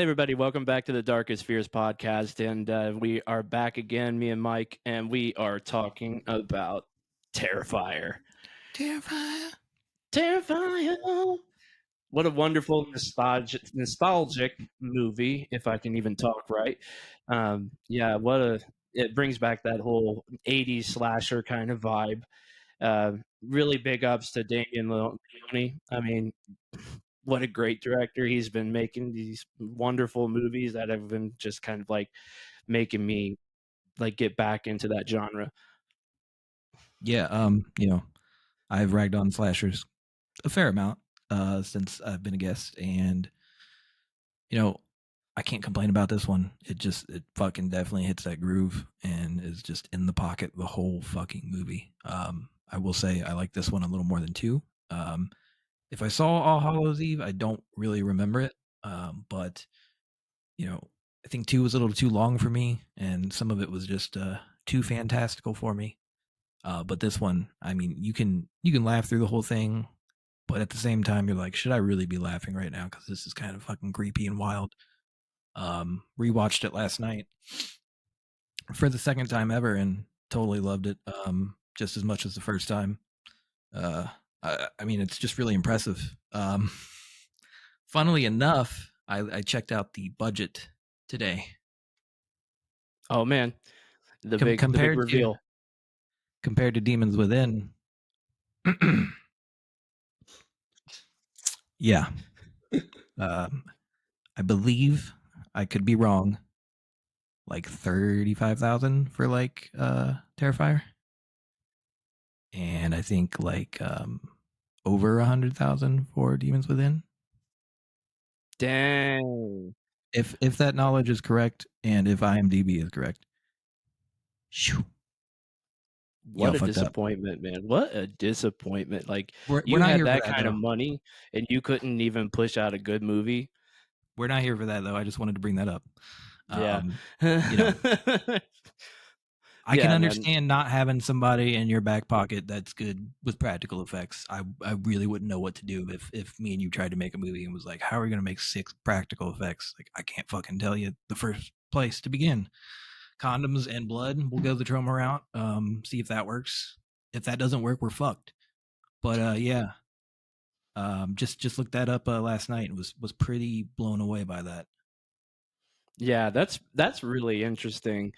everybody. Welcome back to the Darkest Fears podcast. And we are back again, me and Mike, and we are talking about Terrifier. Terrifier. Terrifier. What a wonderful nostalgic movie, if I can even talk right. It brings back that whole 80s slasher kind of vibe. Really big ups to Damien Leone. I mean, what a great director. He's been making these wonderful movies that have been just kind of like making me like get back into that genre. Yeah, I've ragged on slashers a fair amount since I've been a guest, and I can't complain about this one. It fucking definitely hits that groove and is just in the pocket the whole fucking movie. I will say I like this one a little more than 2. If I saw All Hallows Eve, I don't really remember it, but I think 2 was a little too long for me, and some of it was just too fantastical for me. But this one, I mean, you can laugh through the whole thing, but at the same time, you're like, should I really be laughing right now? Because this is kind of fucking creepy and wild. Rewatched it last night for the second time ever and totally loved it. Just as much as the first time. I mean, it's just really impressive. Funnily enough, I checked out the budget today. Oh man, the big reveal. Compared to Demons Within. Yeah. I believe, I could be wrong, like 35,000 for like Terrifier. And I think like over 100,000 for Demons Within. Dang. If that knowledge is correct, and if IMDb is correct. Shoo. What a disappointment, man. What a disappointment. Like, we're you not had here that for that, kind of though. money and you couldn't even push out a good movie. We're not here for that, though. I just wanted to bring that up. Yeah. I can understand not having somebody in your back pocket that's good with practical effects. I really wouldn't know what to do if me and you tried to make a movie and was like, how are we going to make 6 practical effects? Like, I can't fucking tell you the first place to begin. Condoms and blood. We'll go the trauma route. See if that works. If that doesn't work, we're fucked. But yeah. Just looked that up last night and was pretty blown away by that. Yeah, that's really interesting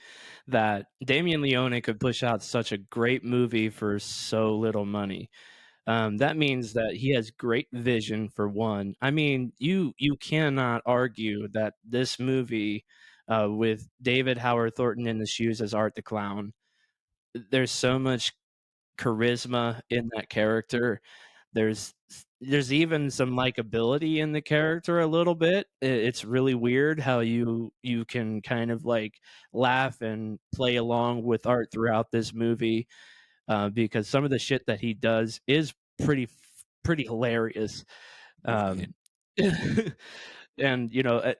that Damien Leone could push out such a great movie for so little money. That means that he has great vision, for one. I mean, you cannot argue that this movie, with David Howard Thornton in the shoes as Art the Clown, there's so much charisma in that character. There's even some likability in the character a little bit. It's really weird how you can kind of like laugh and play along with Art throughout this movie, because some of the shit that he does is pretty hilarious. Right. And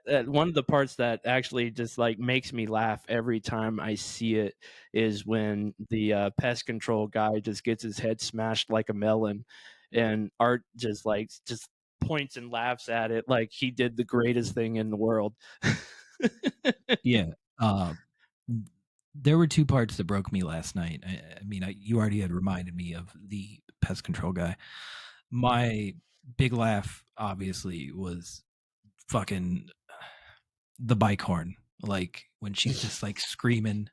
at one of the parts that actually just like makes me laugh every time I see it is when the pest control guy just gets his head smashed like a melon, and Art just points and laughs at it like he did the greatest thing in the world. Yeah. There were 2 parts that broke me last night. I mean, you already had reminded me of the pest control guy. My big laugh, obviously, was fucking the bike horn. Like, when she's just, like, screaming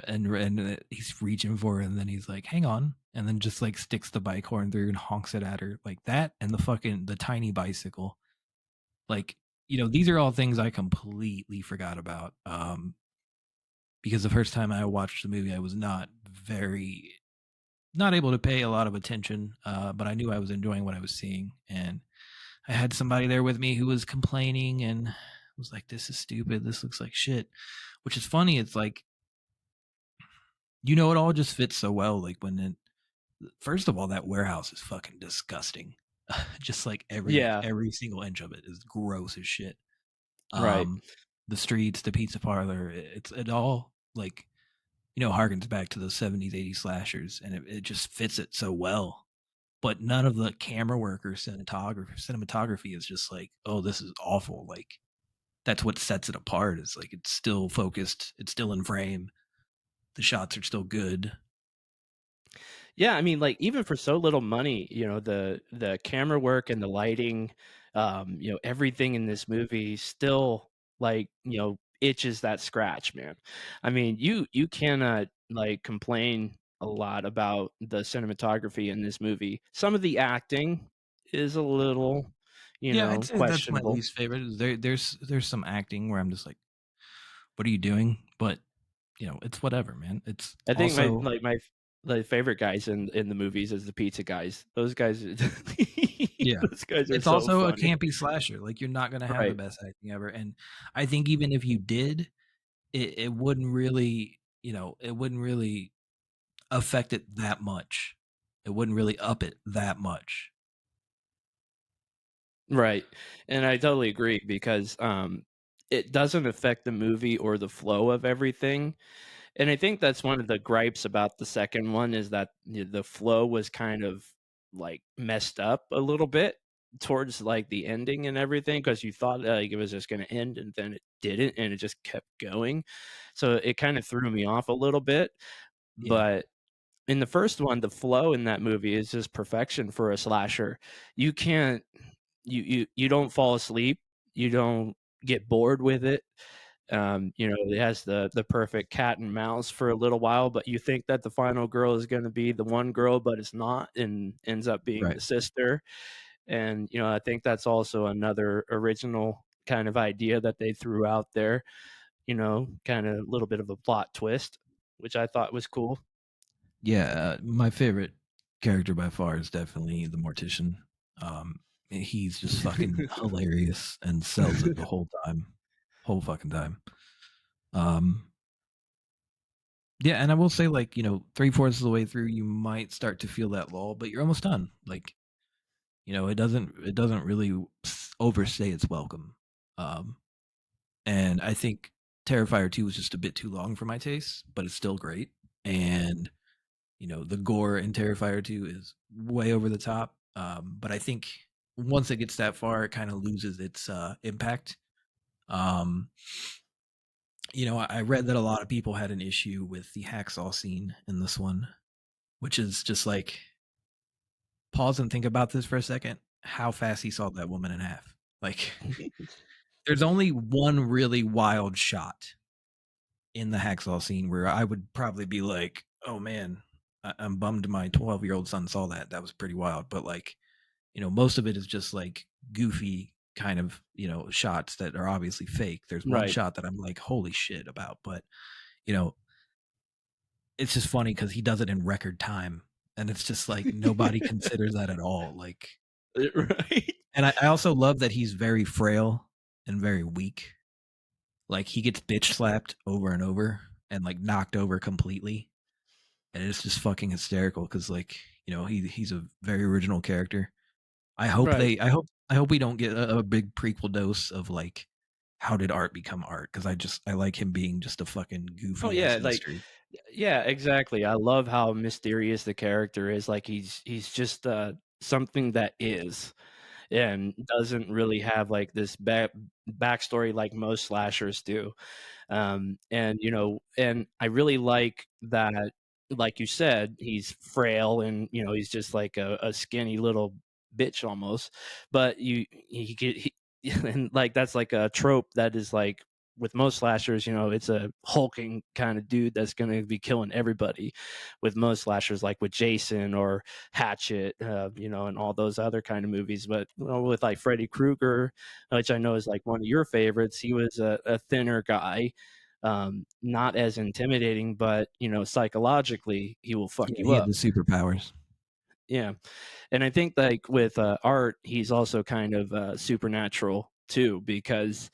and he's reaching for her, and then he's like, hang on, and then just, like, sticks the bike horn through and honks it at her. Like, that and the tiny bicycle. Like, these are all things I completely forgot about. Because the first time I watched the movie, I was not able to pay a lot of attention, but I knew I was enjoying what I was seeing, and I had somebody there with me who was complaining and was like, this is stupid, this looks like shit, which is funny. It's like, it all just fits so well. Like, first of all, that warehouse is fucking disgusting. Just like every single inch of it is gross as shit. Right. The streets, the pizza parlor, it all, like, harkens back to those 70s, 80s slashers, and it just fits it so well. But none of the camera work or cinematography is just like, oh, this is awful. Like, that's what sets it apart. Is like it's still focused, it's still in frame, the shots are still good. Yeah, I mean, like, even for so little money, the camera work and the lighting, everything in this movie still, like, itches that scratch, man. I mean, you cannot, like, complain a lot about the cinematography in this movie. Some of the acting is a little, Yeah, I'd say that's my questionable. least favorite. There's some acting where I'm just like, what are you doing? But it's whatever, man. It's I think my also like, my f like, favorite guys in the movies is the pizza guys. Those guys yeah. those guys are It's so also a funny. campy slasher. Like you're not gonna have the Right. best acting ever. And I think even if you did, it wouldn't really, it wouldn't really affect it that much. It wouldn't really up it that much. Right, and I totally agree because, it doesn't affect the movie or the flow of everything, and I think that's one of the gripes about the second one is that the flow was kind of, like, messed up a little bit towards, like, the ending and everything because you thought, like, it was just gonna end, and then it didn't, and it just kept going, so it kinda threw me off a little bit, Yeah. but in the first one, the flow in that movie is just perfection for a slasher. You can't you don't fall asleep, you don't get bored with it. It has the perfect cat and mouse for a little while, but you think that the final girl is gonna be the one girl, but it's not, and ends up being Right. the sister. And, I think that's also another original kind of idea that they threw out there, kinda a little bit of a plot twist, which I thought was cool. Yeah, my favorite character by far is definitely the mortician. He's just fucking hilarious and sells it the whole fucking time. Um, yeah, and I will say, like, 3/4 of the way through, you might start to feel that lull, but you're almost done. Like, it doesn't really overstay its welcome. Um, and I think Terrifier 2 was just a bit too long for my taste, but it's still great. And the gore in Terrifier 2 is way over the top. But I think once it gets that far, it kind of loses its impact. Um, I read that a lot of people had an issue with the hacksaw scene in this one, which is just like pause and think about this for a second. How fast he sawed that woman in half. Like, there's only one really wild shot in the hacksaw scene where I would probably be like, "Oh man, I'm bummed my 12-year-old son saw that. That was pretty wild." But like, most of it is just like goofy kind of, shots that are obviously fake. There's one Right. shot that I'm like, "Holy shit" about, but you know, it's just funny because he does it in record time, and it's just like nobody considers that at all. Like, Right. and I also love that he's very frail and very weak. Like he gets bitch slapped over and over and like knocked over completely, and it's just fucking hysterical because like he's a very original character. Right. I hope we don't get a big prequel dose of like how did art become art because I like him being just a fucking Oh, goofy yeah, ass like mystery. yeah, exactly. I love how mysterious the character is, like, he's just, something that is, and doesn't really have, like, this backstory like most slashers do. And I really like that, like you said, he's frail and, he's just like a skinny little bitch almost, but and like that's like a trope that is like with most slashers, it's a hulking kind of dude that's going to be killing everybody. With most slashers, like with Jason or Hatchet, and all those other kind of movies. But with like Freddy Krueger, which I know is like one of your favorites, he was a thinner guy, not as intimidating, but psychologically, he will fuck Yeah, you he had up. the superpowers. Yeah, and I think like with Art, he's also kind of supernatural too, because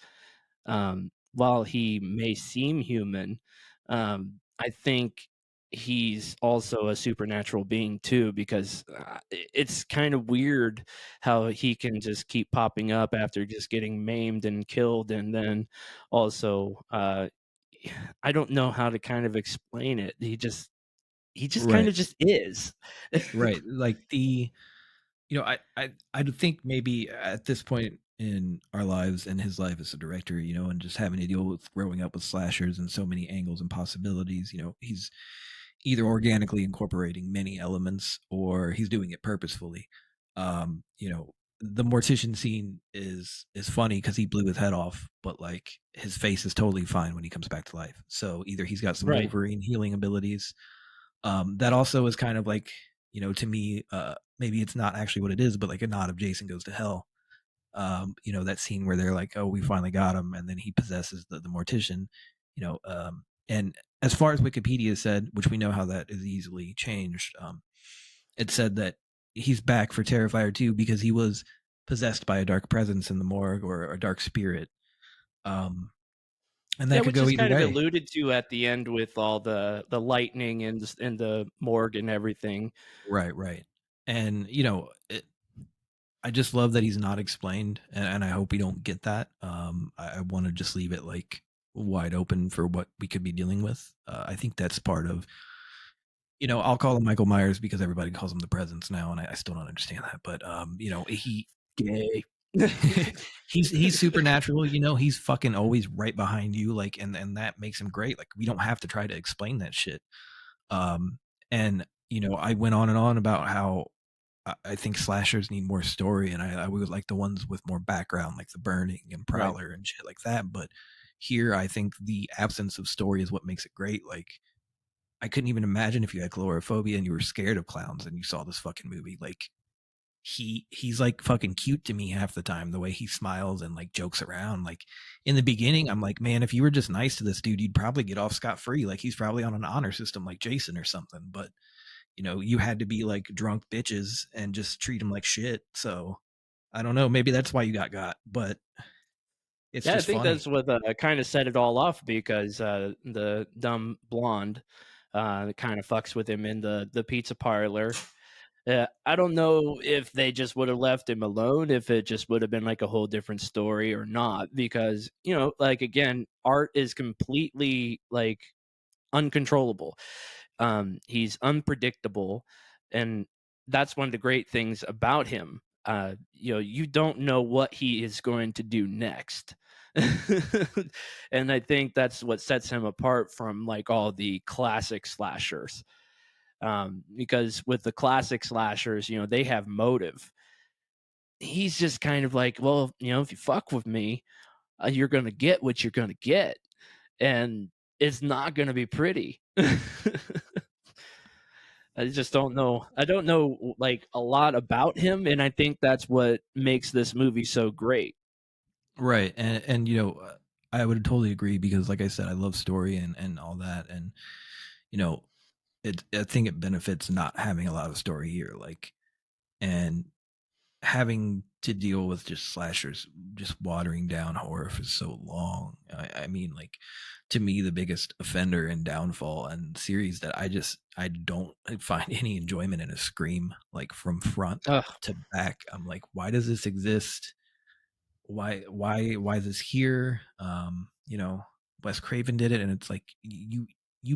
while he may seem human, I think he's also a supernatural being too, because it's kind of weird how he can just keep popping up after just getting maimed and killed, and then also, I don't know how to kind of explain it. He just kind Right, of just is. right. Like the I think maybe at this point in our lives and his life as a director, and just having to deal with growing up with slashers and so many angles and possibilities. He's either organically incorporating many elements or he's doing it purposefully. The mortician scene is funny because he blew his head off, but like his face is totally fine when he comes back to life. So either he's got some Right. Wolverine healing abilities. That also is kind of like, to me, maybe it's not actually what it is, but like a nod of Jason Goes to Hell. That scene where they're like, "Oh, we finally got him," and then he possesses the mortician. And as far as Wikipedia said, which we know how that is easily changed, it said that he's back for Terrifier 2 because he was possessed by a dark presence in the morgue or a dark spirit. Um, and Yeah, that could which go is either kind of way. alluded to at the end with all the lightning and the morgue and everything. Right, right. And I just love that he's not explained, and I hope we don't get that. I want to just leave it like wide open for what we could be dealing with. I think that's part of, I'll call him Michael Myers because everybody calls him the Presence now, and I still don't understand that. But Gay. he's supernatural. He's fucking always right behind you, like, and that makes him great. Like we don't have to try to explain that shit. Um, and I went on and on about how I think slashers need more story, and I would like the ones with more background, like The Burning and Right. Prowler and shit like that. But here, I think the absence of story is what makes it great. Like, I couldn't even imagine if you had chlorophobia and you were scared of clowns and you saw this fucking movie. Like, he's like fucking cute to me half the time. The way he smiles and like jokes around. Like in the beginning, I'm like, man, if you were just nice to this dude, you'd probably get off scot free. Like he's probably on an honor system, like Jason or something. But you had to be like drunk bitches and just treat them like shit. So I don't know. Maybe that's why you got, but it's Yeah, I just think funny. that's what, kinda set it all off because, the dumb blonde, kinda fucks with him in the pizza parlor. I don't know if they just would've left him alone, if it just would've been, like, a whole different story or not, because, like, again, art is completely, like, uncontrollable. He's unpredictable, and that's one of the great things about him. You don't know what he is going to do next. And I think that's what sets him apart from like all the classic slashers. Because with the classic slashers, they have motive. He's just kind of like, well, if you fuck with me, you're gonna get what you're gonna get, and it's not gonna be pretty. I just don't know. I don't know like a lot about him, and I think that's what makes this movie so great. Right. And I would totally agree because like I said, I love story and all that. And, you know, I think it benefits not having a lot of story here. Like, and having to deal with just slashers just watering down horror for so long. I mean, like to me, the biggest offender and downfall and series that I don't find any enjoyment in a Scream, like from front Ugh, to back. I'm like, why does this exist? Why is this here? Wes Craven did it, and it's like you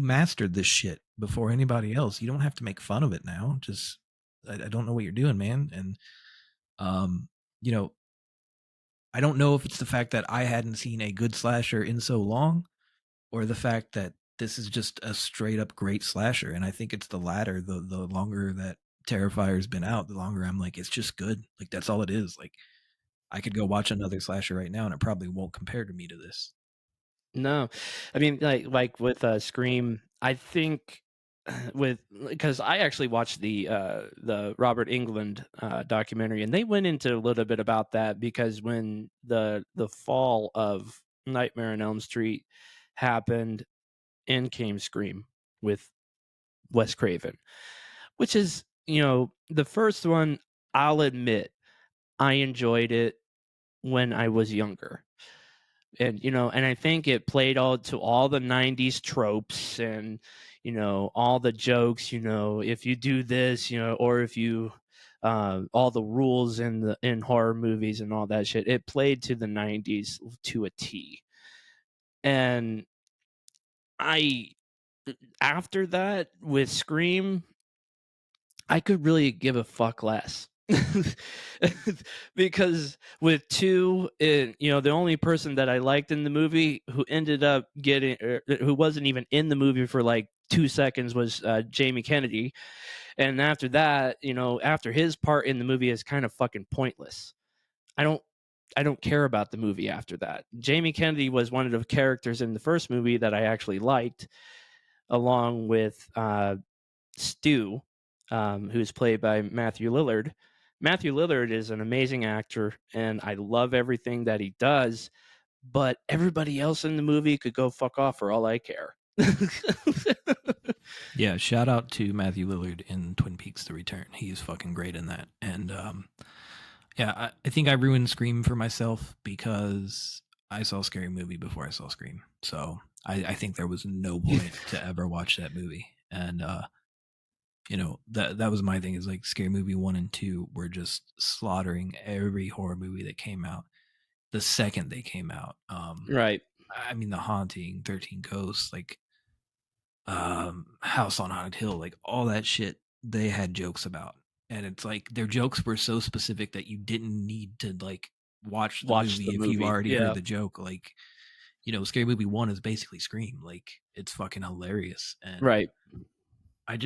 mastered this shit before anybody else. You don't have to make fun of it now. Just I don't know what you're doing, man. And um, you know, I don't know if it's the fact that I hadn't seen a good slasher in so long, or the fact that this is just a straight up great slasher. And I think it's the latter. The longer that Terrifier's been out, the longer I'm like, it's just good. Like that's all it is. Like I could go watch another slasher right now, and it probably won't compare to me to this. no. I mean, like with, Scream, I think with because I actually watched the Robert Englund, documentary, and they went into a little bit about that because when the fall of Nightmare on Elm Street happened, in came Scream with Wes Craven, which is, the first one, I'll admit, I enjoyed it when I was younger. And I think it played all to all the 90s tropes and, all the jokes, if you do this, or if you all the rules in horror movies and all that shit. It played to the 90s to a T. And I after that with Scream, I could really give a fuck less. Because with 2, the only person that I liked in the movie who ended up who wasn't even in the movie for, like, 2 seconds was, Jamie Kennedy, and after that, after his part in the movie is kind of fucking pointless. I don't I don't care about the movie after that. Jamie Kennedy was one of the characters in the first movie that I actually liked, along with, Stu, who's played by Matthew Lillard. Matthew Lillard is an amazing actor, and I love everything that he does. But everybody else in the movie could go fuck off for all I care. Yeah, shout out to Matthew Lillard in Twin Peaks: The Return. He's fucking great in that. And yeah, I think I ruined Scream for myself because I saw Scary Movie before I saw Scream. So I think there was no point to ever watch that movie. And that was my thing, is like Scary Movie 1 and 2 were just slaughtering every horror movie that came out the second they came out. Right. I mean, The Haunting, 13 Ghosts, like House on Haunted Hill, like all that shit they had jokes about. And it's like their jokes were so specific that you didn't need to like watch the Watch movie the if you movie. already heard Yeah. the joke. Like, Scary Movie 1 is basically Scream. Like, it's fucking hilarious. And Right. I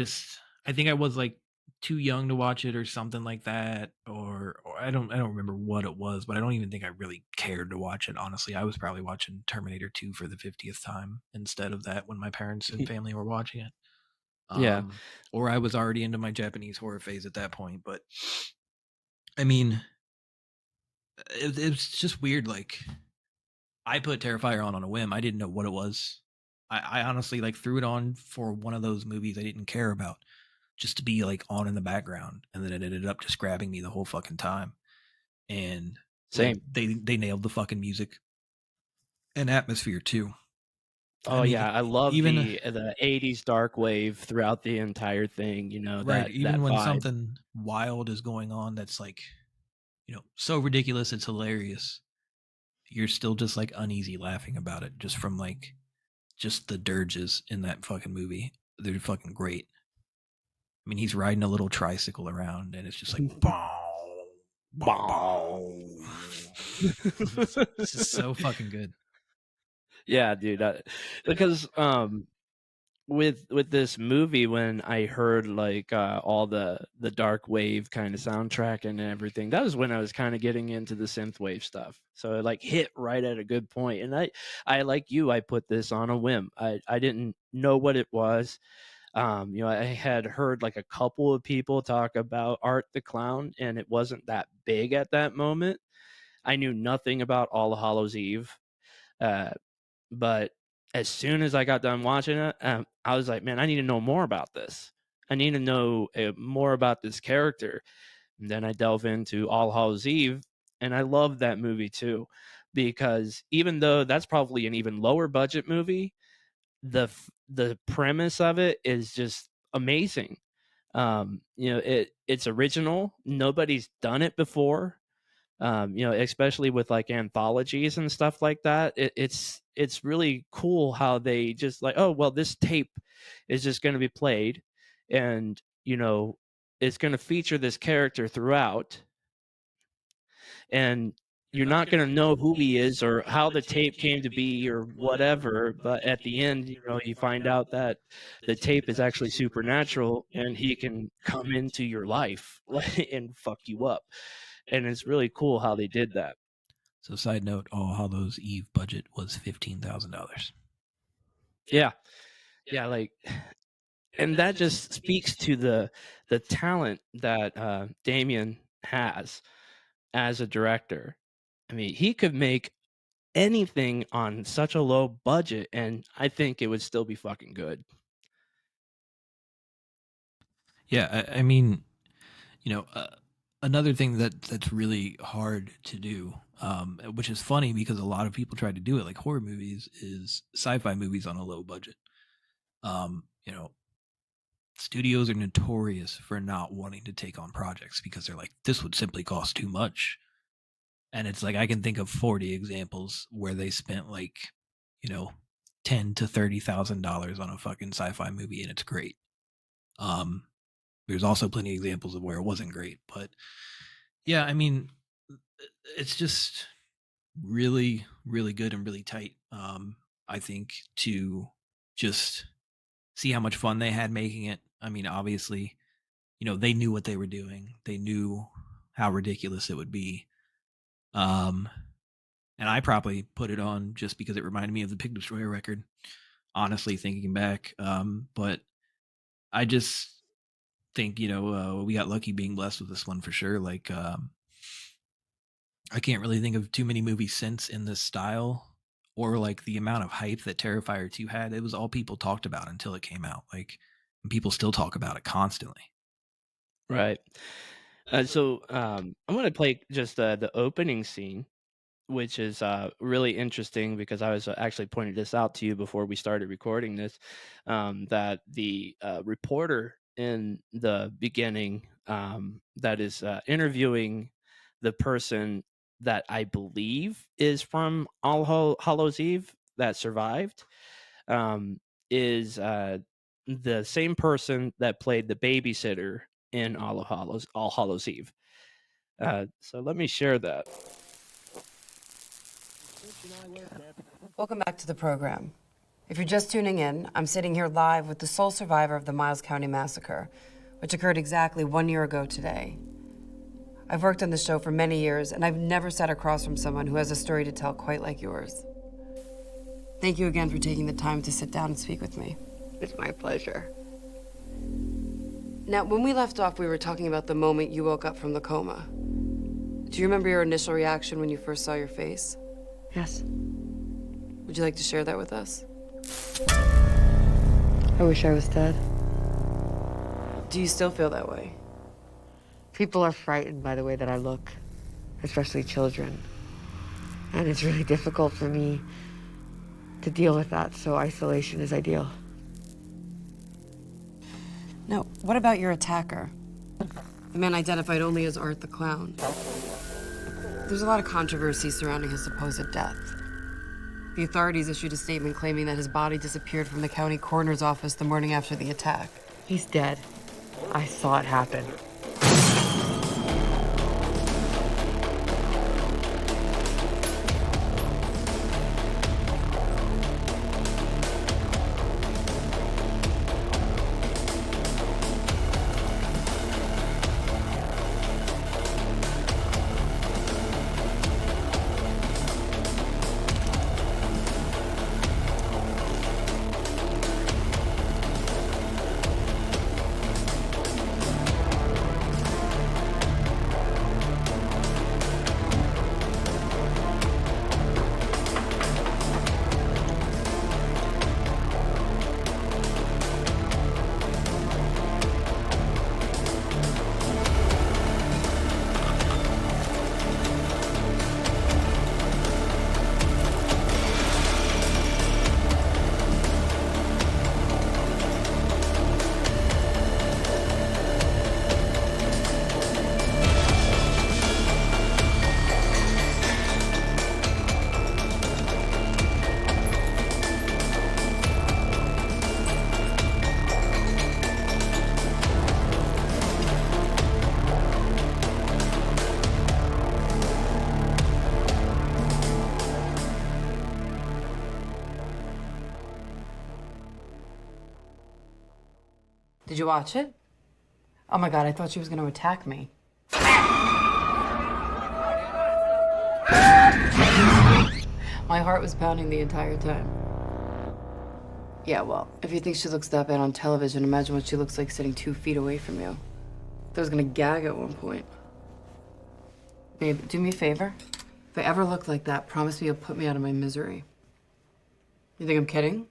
think I was like too young to watch it or something like that, or I don't remember what it was, but I don't even think I really cared to watch it. Honestly, I was probably watching Terminator 2 for the 50th time instead of that when my parents and family were watching it. Yeah. Or I was already into my Japanese horror phase at that point. But I mean, it's just weird. Like, I put Terrifier on a whim. I didn't know what it was. I honestly like threw it on for one of those movies I didn't care about, just to be like on in the background, and then it ended up just grabbing me the whole fucking time. And like Same. they nailed the fucking music and atmosphere too. I Oh mean, yeah, I love even the '80s dark wave throughout the entire thing. right, That even when vibe. something wild is going on that's like, so ridiculous it's hilarious, you're still just like uneasy laughing about it, just from like just the dirges in that fucking movie. They're fucking great. I mean, he's riding a little tricycle around and it's just like bow, bow, bow. Bow. It's just so fucking good. Yeah, dude. Because with this movie, when I heard like all the dark wave kind of soundtrack and everything, that was when I was kind of getting into the synth wave stuff. So it like hit right at a good point. And I like you, I put this on a whim. I didn't know what it was. I had heard like a couple of people talk about Art the Clown, and it wasn't that big at that moment. I knew nothing about All Hallows Eve. Uh, but as soon as I got done watching it, I was like, man, I need to know more about this. I need to know more about this character. And then I delve into All Hallows Eve, and I love that movie too, because even though that's probably an even lower budget movie, the premise of it is just amazing. It's original. Nobody's done it before. Especially with like anthologies and stuff like that. It's really cool how they just like, oh well, this tape is just going to be played, and it's going to feature this character throughout, and you're not going to know who he is or how the tape came to be or whatever. But at the end, you find out that the tape is actually supernatural, and he can come into your life and fuck you up. And it's really cool how they did that. So, side note: All Hallows Eve budget was $15,000. Yeah. Yeah, like, and that just speaks to the talent that, Damien has as a director. I mean, he could make anything on such a low budget, and I think it would still be fucking good. Yeah, I mean, you know, uh, another thing that's really hard to do, which is funny because a lot of people try to do it, like horror movies, is sci-fi movies on a low budget. Um, you know, Studios are notorious for not wanting to take on projects because they're like, this would simply cost too much. And it's like I can think of 40 examples where they spent like, you know, $10,000 to $30,000 on a fucking sci-fi movie, and it's great. Um, There's also plenty of examples of where it wasn't great, but yeah, I mean, it's just really, really good and really tight. I think to just see how much fun they had making it. I mean, obviously, they knew what they were doing. They knew how ridiculous it would be. Um, and I probably put it on just because it reminded me of the Pig Destroyer record. Honestly, thinking back, but I just think we got lucky being blessed with this one for sure. Like, I can't really think of too many movies since in this style or like the amount of hype that Terrifier 2 had. It was all people talked about until it came out. Like, and people still talk about it constantly. Right. I'm gonna play just the opening scene, which is really interesting because I was actually pointing this out to you before we started recording this. That the reporter in the beginning that is interviewing the person that I believe is from Hallows Eve that survived um, is the same person that played the babysitter in All Hallows Eve. So let me share that. Welcome back to the program. If you're just tuning in, I'm sitting here live with the sole survivor of the Miles County Massacre, which occurred exactly 1 year ago today. I've worked on the show for many years, and I've never sat across from someone who has a story to tell quite like yours. Thank you again for taking the time to sit down and speak with me. It's my pleasure. Now, when we left off, we were talking about the moment you woke up from the coma. Do you remember your initial reaction when you first saw your face? Yes. Would you like to share that with us? I wish I was dead. Do you still feel that way? People are frightened by the way that I look, especially children. And it's really difficult for me to deal with that, so isolation is ideal. Now, what about your attacker? The man identified only as Art the Clown. There's a lot of controversy surrounding his supposed death. The authorities issued a statement claiming that his body disappeared from the county coroner's office the morning after the attack. He's dead. I saw it happen. Did you watch it? Oh my God, I thought she was going to attack me. My heart was pounding the entire time. Yeah, well, if you think she looks that bad on television, imagine what she looks like sitting 2 feet away from you. I was gonna gag at one point. Babe, do me a favor. If I ever look like that, promise me you'll put me out of my misery. You think I'm kidding?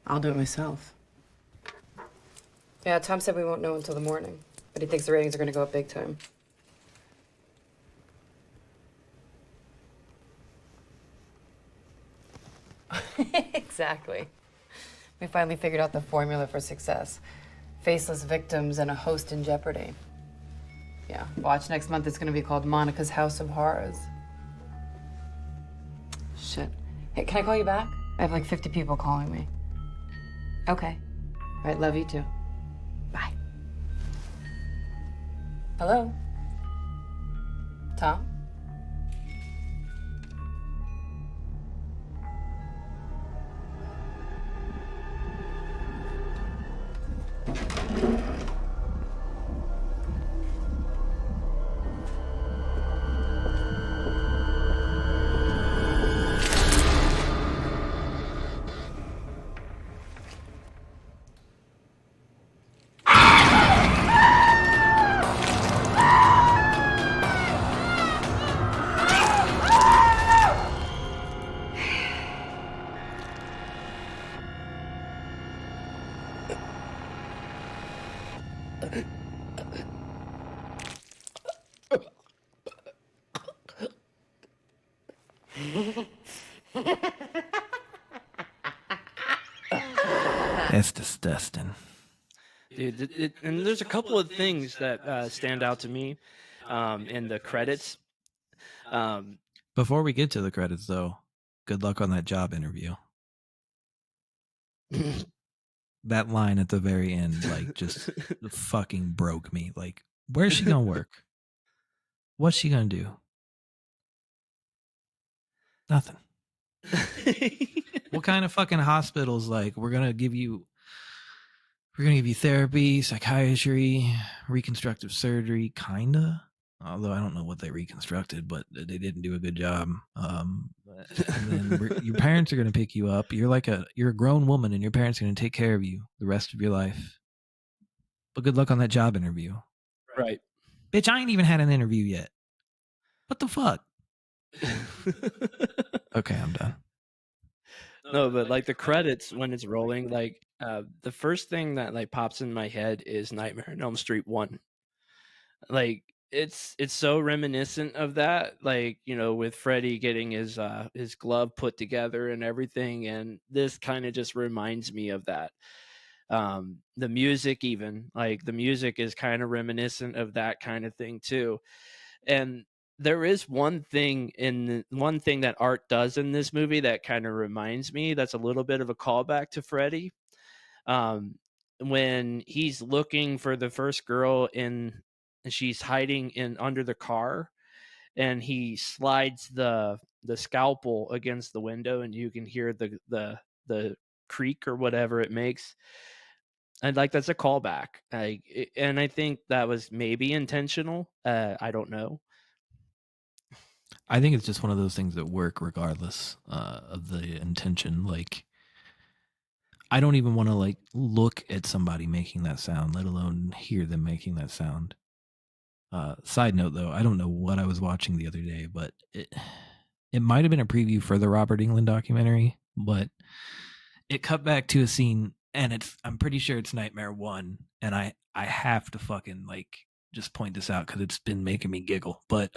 I'll do it myself. Yeah, Tom said we won't know until the morning, but he thinks the ratings are gonna go up big time. Exactly. We finally figured out the formula for success. Faceless victims and a host in jeopardy. Yeah, watch next month. It's gonna be called Monica's House of Horrors. Shit. Hey, can I call you back? I have like 50 people calling me. Okay. All right, love you too. Bye. Hello? Tom? That's disgusting. Dude, and there's a couple of things that stand out to me in the credits. Before we get to the credits, though, good luck on that job interview. That line at the very end, like, just fucking broke me. Like, where's she gonna work? What's she gonna do? Nothing. What kind of fucking hospitals, like, we're gonna give you therapy, psychiatry, reconstructive surgery, kinda. Although I don't know what they reconstructed, but they didn't do a good job. And then your parents are going to pick you up. You're a grown woman, and your parents are going to take care of you the rest of your life. But good luck on that job interview. Right. Bitch, I ain't even had an interview yet. What the fuck? Okay, I'm done. No, but like the credits when it's rolling, like the first thing that like pops in my head is Nightmare on Elm Street 1. Like it's so reminiscent of that, like, you know, with Freddy getting his glove put together and everything, and this kind of just reminds me of that. The music, even like the music is kind of reminiscent of that kind of thing too. And there is one thing that Art does in this movie that kind of reminds me, that's a little bit of a callback to Freddy. When he's looking for the first girl and she's hiding in under the car, and he slides the scalpel against the window, and you can hear the creak or whatever it makes. And like that's a callback. And I think that was maybe intentional. I don't know. I think it's just one of those things that work regardless of the intention. Like, I don't even want to like look at somebody making that sound, let alone hear them making that sound. Side note, though, I don't know what I was watching the other day, but it might have been a preview for the Robert Englund documentary, but it cut back to a scene, and I'm pretty sure it's Nightmare 1, and I have to fucking like just point this out because it's been making me giggle. But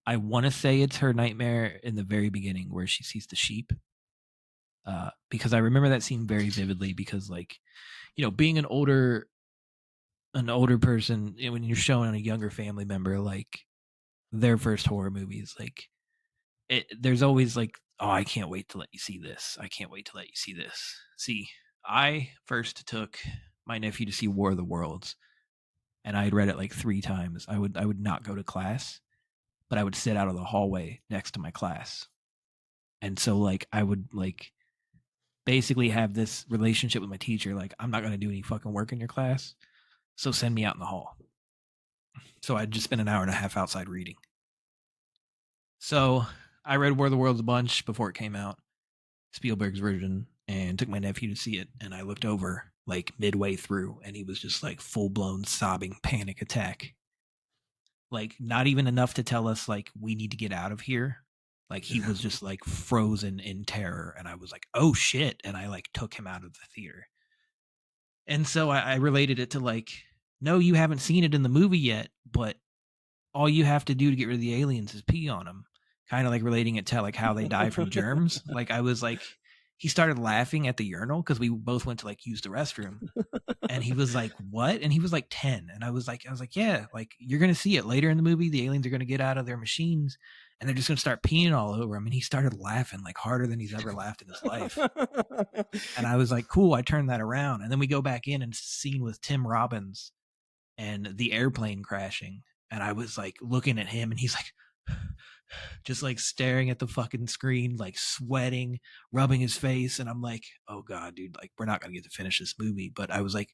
I want to say it's her nightmare in the very beginning where she sees the sheep. Because I remember that scene very vividly, because, like, you know, being an older person, when you're showing a younger family member like their first horror movies, like there's always like, oh, I can't wait to let you see this. I can't wait to let you see this. See, I first took my nephew to see War of the Worlds, and I had read it like 3 times. I would not go to class, but I would sit out of the hallway next to my class. And so like I would like basically have this relationship with my teacher, like, I'm not going to do any fucking work in your class, so send me out in the hall. So I'd just spend an hour and a half outside reading. So I read War of the Worlds a bunch before it came out, Spielberg's version, and took my nephew to see it. And I looked over like midway through, and he was just like full-blown sobbing panic attack. Like, not even enough to tell us like we need to get out of here. Like, he was just like frozen in terror, and I was like, oh shit. And I like took him out of the theater. And so I related it to like, no, you haven't seen it in the movie yet, but all you have to do to get rid of the aliens is pee on them. Kind of like relating it to like how they die from germs. Like, I was like, he started laughing at the urinal because we both went to like use the restroom. And he was like, what? And he was like 10. And I was like, yeah, like, you're going to see it later in the movie. The aliens are going to get out of their machines and they're just going to start peeing all over him. And he started laughing like harder than he's ever laughed in his life. And I was like, cool. I turned that around. And then we go back in and scene with Tim Robbins. and the airplane crashing. And I was like looking at him, and he's like, just like staring at the fucking screen, like sweating, rubbing his face. And I'm like, oh God, dude, like we're not going to get to finish this movie. But I was like,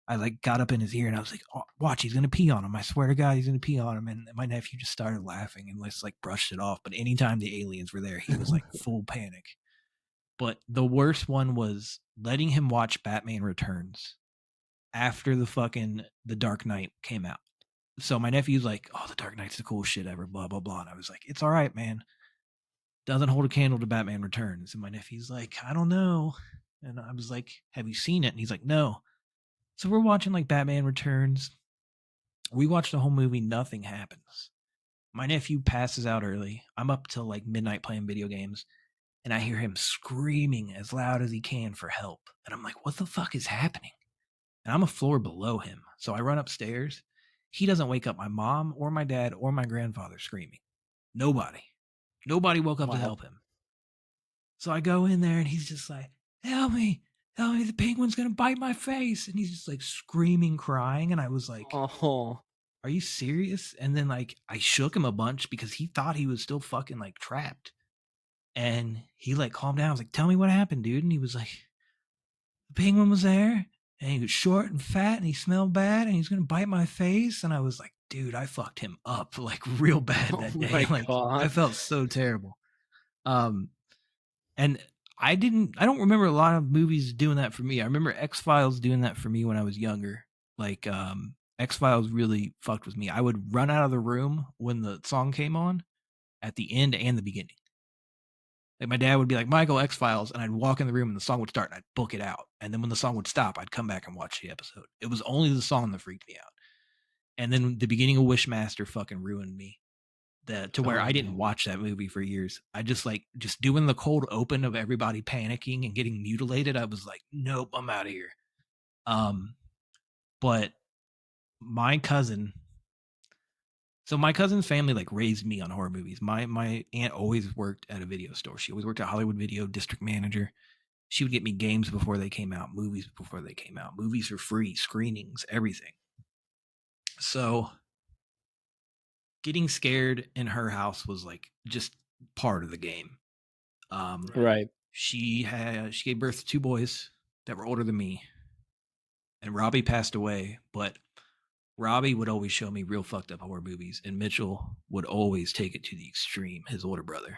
I like got up in his ear and I was like, oh, watch, he's going to pee on him. I swear to God, he's going to pee on him. And my nephew just started laughing and just like brushed it off. But anytime the aliens were there, he was like full panic. But the worst one was letting him watch Batman Returns after the Dark Knight came out. So my nephew's like, oh, the Dark Knight's the coolest shit ever, blah, blah, blah. And I was like, it's all right, man. Doesn't hold a candle to Batman Returns. And my nephew's like, I don't know. And I was like, have you seen it? And he's like, no. So we're watching like Batman Returns. We watched the whole movie. Nothing happens. My nephew passes out early. I'm up till like midnight playing video games. And I hear him screaming as loud as he can for help. And I'm like, what the fuck is happening? And I'm a floor below him. So I run upstairs. He doesn't wake up my mom or my dad or my grandfather screaming. Nobody woke up to help him. So I go in there and he's just like, help me, the penguin's going to bite my face. And he's just like screaming, crying. And I was like, Oh, are you serious? And then like I shook him a bunch because he thought he was still fucking like trapped. And he like calmed down. I was like, tell me what happened, dude. And he was like, the penguin was there. And he was short and fat and he smelled bad and he's going to bite my face. And I was like, dude, I fucked him up like real bad that day. Like God. I felt so terrible. And I don't remember a lot of movies doing that for me. I remember X-Files doing that for me when I was younger. Like X-Files really fucked with me. I would run out of the room when the song came on at the end and the beginning. Like my dad would be like, Michael, X-Files, and I'd walk in the room and the song would start and I'd book it out. And then when the song would stop, I'd come back and watch the episode. It was only the song that freaked me out. And then the beginning of Wishmaster fucking ruined me. To where I didn't watch that movie for years. I just doing the cold open of everybody panicking and getting mutilated. I was like, nope, I'm out of here. But my cousin's family like raised me on horror movies. My aunt always worked at a video store. She always worked at Hollywood Video, district manager. She would get me games before they came out, movies before they came out, movies for free, screenings, everything. So getting scared in her house was like just part of the game. Right. She gave birth to 2 boys that were older than me. And Robbie passed away, but Robbie would always show me real fucked up horror movies, and Mitchell would always take it to the extreme, his older brother.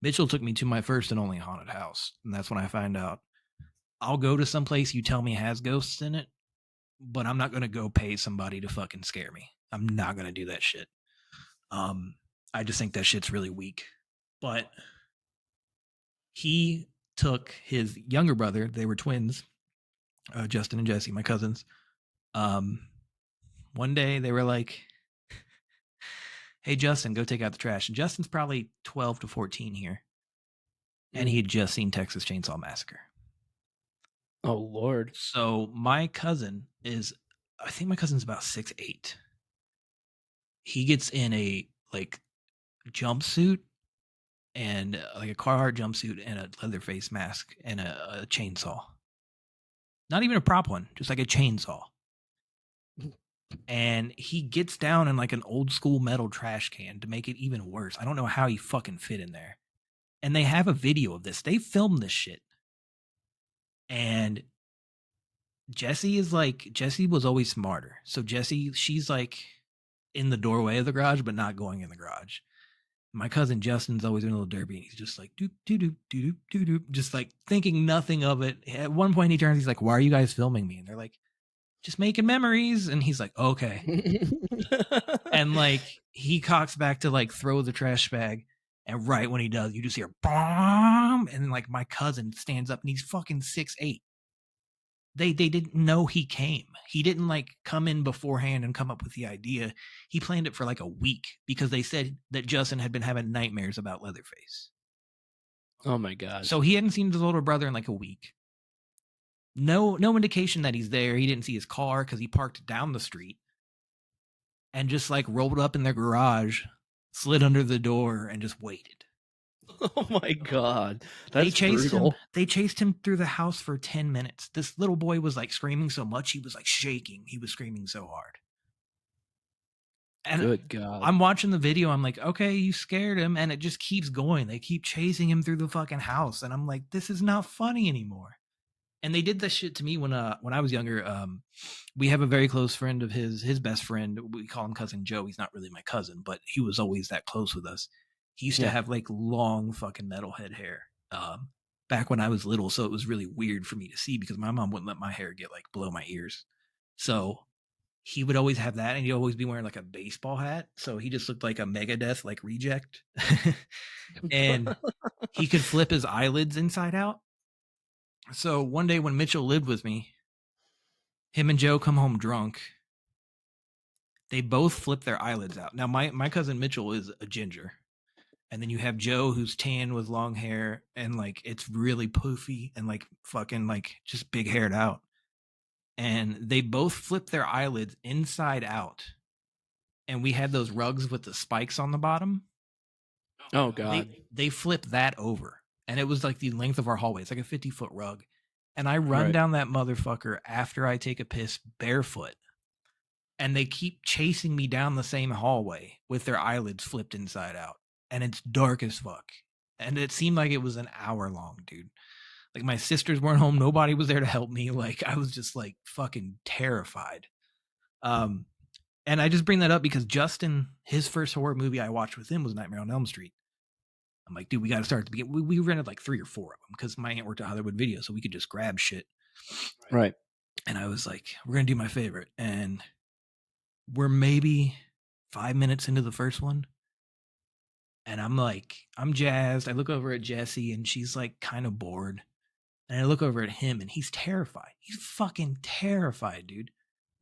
Mitchell took me to my first and only haunted house, and that's when I found out I'll go to some place you tell me has ghosts in it, but I'm not going to go pay somebody to fucking scare me. I'm not going to do that shit. I just think that shit's really weak. But he took his younger brother, they were twins, Justin and Jesse, my cousins. One day they were like, hey, Justin, go take out the trash. And Justin's probably 12 to 14 here. And he had just seen Texas Chainsaw Massacre. Oh, Lord. So my cousin I think my cousin's about 6'8". He gets in a like jumpsuit and like a Carhartt jumpsuit and a Leatherface mask and a chainsaw. Not even a prop one, just like a chainsaw. And he gets down in like an old school metal trash can to make it even worse. I don't know how he fucking fit in there. And they have a video of this. They filmed this shit. And Jessie was always smarter. So she's like in the doorway of the garage, but not going in the garage. My cousin Justin's always in a little derby, and he's just like doop doop doop doop doop doop, just like thinking nothing of it. At one point, he turns, he's like, "Why are you guys filming me?" And they're like, "Just making memories." And he's like, "Okay." And like he cocks back to like throw the trash bag, and right when he does, you just hear bomb, and then like my cousin stands up, and he's fucking 6'8". They didn't know he came. He didn't like come in beforehand and come up with the idea. He planned it for like a week because they said that Justin had been having nightmares about Leatherface. Oh my God. So he hadn't seen his older brother in like a week. No indication that he's there. He didn't see his car because he parked down the street and just like rolled up in their garage, slid under the door, and just waited. Oh my God. That's They chased him through the house for 10 minutes. This little boy was like screaming so much, he was like shaking. He was screaming so hard. And Good God. I'm watching the video. I'm like, okay, you scared him. And it just keeps going. They keep chasing him through the fucking house. And I'm like, this is not funny anymore. And they did this shit to me when I was younger. We have a very close friend of his best friend. We call him Cousin Joe. He's not really my cousin, but he was always that close with us. He used to have like long fucking metalhead hair. Back when I was little, so it was really weird for me to see because my mom wouldn't let my hair get like below my ears. So he would always have that, and he'd always be wearing like a baseball hat. So he just looked like a Megadeth like reject. And he could flip his eyelids inside out. So one day when Mitchell lived with me, him and Joe come home drunk. They both flip their eyelids out. Now my cousin Mitchell is a ginger. And then you have Joe who's tan with long hair and like it's really poofy and like fucking like just big haired out. And they both flip their eyelids inside out. And we had those rugs with the spikes on the bottom. Oh God. They flipped that over. And it was like the length of our hallway. It's like a 50-foot rug. And I run Right. down that motherfucker after I take a piss barefoot. And they keep chasing me down the same hallway with their eyelids flipped inside out. And it's dark as fuck. And it seemed like it was an hour long, dude. Like my sisters weren't home. Nobody was there to help me. Like I was just like fucking terrified. And I just bring that up because Justin, his first horror movie I watched with him was Nightmare on Elm Street. I'm like, dude, we got to start at the beginning. We rented like 3 or 4 of them because my aunt worked at Hollywood Video, so we could just grab shit. Right. And I was like, we're going to do my favorite. And we're maybe 5 minutes into the first one. And I'm like, I'm jazzed. I look over at Jessie and she's like kind of bored. And I look over at him and he's terrified. He's fucking terrified, dude.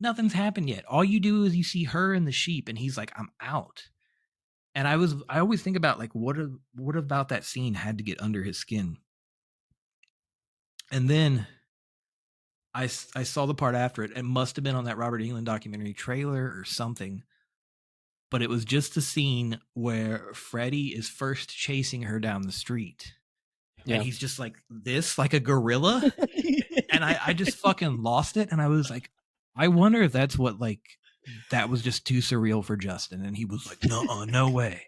Nothing's happened yet. All you do is you see her and the sheep and he's like, I'm out. And I always think about like, what about that scene had to get under his skin? And then I saw the part after it. It must have been on that Robert Englund documentary trailer or something. But it was just a scene where Freddy is first chasing her down the street. Yeah. And he's just like this, like a gorilla. And I just fucking lost it. And I was like, I wonder if that's what like, that was just too surreal for Justin. And he was like, no way.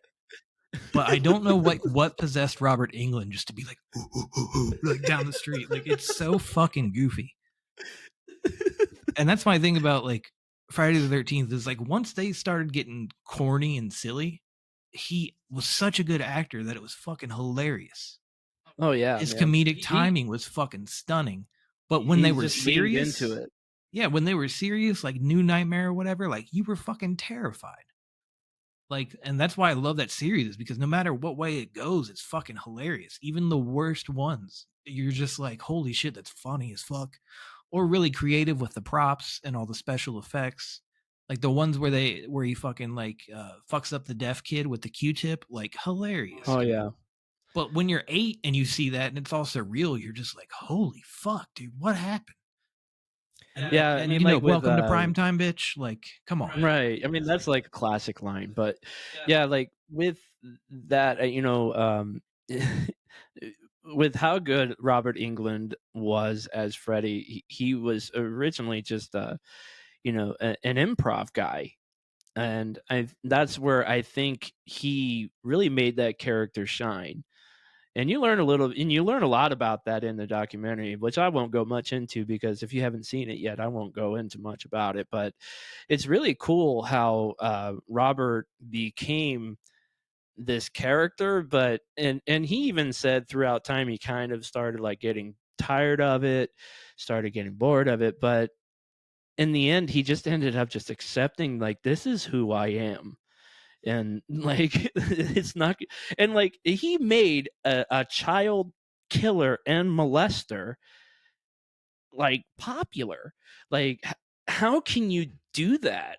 But I don't know what possessed Robert Englund just to be like, ooh, ooh, ooh, ooh, like down the street. Like it's so fucking goofy. And that's my thing about like Friday the 13th is like once they started getting corny and silly, he was such a good actor that it was fucking hilarious. Oh yeah. His comedic timing was fucking stunning. But when they were serious into it. Yeah, when they were serious, like New Nightmare or whatever, like you were fucking terrified. Like, and that's why I love that series is because no matter what way it goes, it's fucking hilarious. Even the worst ones, you're just like, holy shit, that's funny as fuck. Or really creative with the props and all the special effects. Like the ones where he fucking like fucks up the deaf kid with the Q-tip, like hilarious. Oh yeah. But when you're 8 and you see that and it's all surreal, you're just like, holy fuck, dude, what happened? Yeah, and I mean, you know, like with, welcome to primetime, bitch. Like, come on. Right. I mean, that's like a classic line, but yeah, like with that, with how good Robert Englund was as Freddy, he was originally just an improv guy. And that's where I think he really made that character shine. And you learn a lot about that in the documentary, which I won't go much into because if you haven't seen it yet, I won't go into much about it. But it's really cool how Robert became this character, but and he even said throughout time he kind of started like getting tired of it, started getting bored of it, but in the end he just ended up just accepting like this is who I am. And like it's not, and like he made a child killer and molester like popular. Like how can you do that?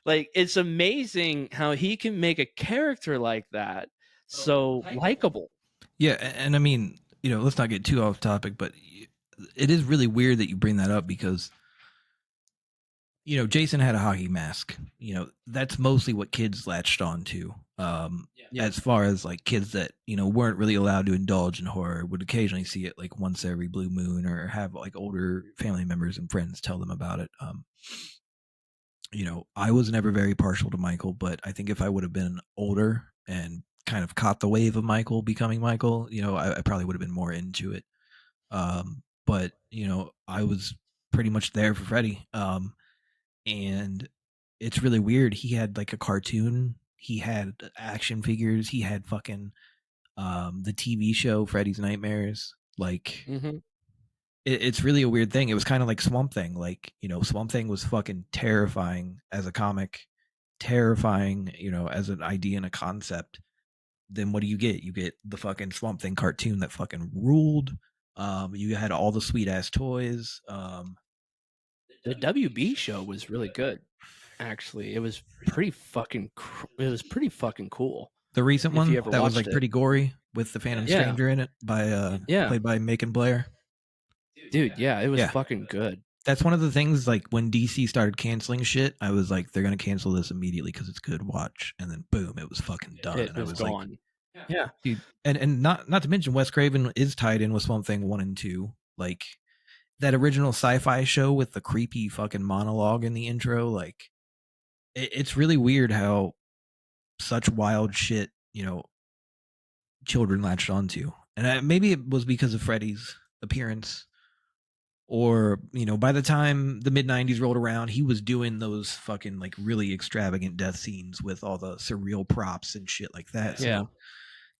Like it's amazing how he can make a character like that so likable. Yeah, and I mean, you know, let's not get too off topic, but it is really weird that you bring that up because you know, Jason had a hockey mask. You know, that's mostly what kids latched on to. As far as like kids that, you know, weren't really allowed to indulge in horror, would occasionally see it like once every blue moon or have like older family members and friends tell them about it. I was never very partial to Michael, but I think if I would have been older and kind of caught the wave of Michael becoming Michael, I probably would have been more into it. But I was pretty much there for Freddy. And it's really weird. He had like a cartoon. He had action figures. He had fucking the TV show Freddy's Nightmares. Like Mhm. it's really a weird thing. It was kind of like Swamp Thing. Like Swamp Thing was fucking terrifying as a comic, terrifying as an idea and a concept. Then what do you get? You get the fucking Swamp Thing cartoon that fucking ruled. You had all the sweet ass toys. The WB show was really good, actually. It was pretty fucking cool The recent if you one ever that was watched like it. pretty gory with the Phantom Yeah. Stranger in it by Yeah. played by Macon Blair. Dude, yeah, it was Yeah. fucking good. That's one of the things, like when DC started canceling shit, I was like, they're gonna cancel this immediately because it's good. Watch, and then boom, it was fucking done. It And I was was like, gone. Yeah. dude, and not to mention Wes Craven is tied in with Swamp Thing 1 and 2. Like that original sci-fi show with the creepy fucking monologue in the intro. Like it's really weird how such wild shit children latched onto, and maybe it was because of Freddy's appearance. Or by the time the mid 90s rolled around, he was doing those fucking like really extravagant death scenes with all the surreal props and shit like that. So Yeah.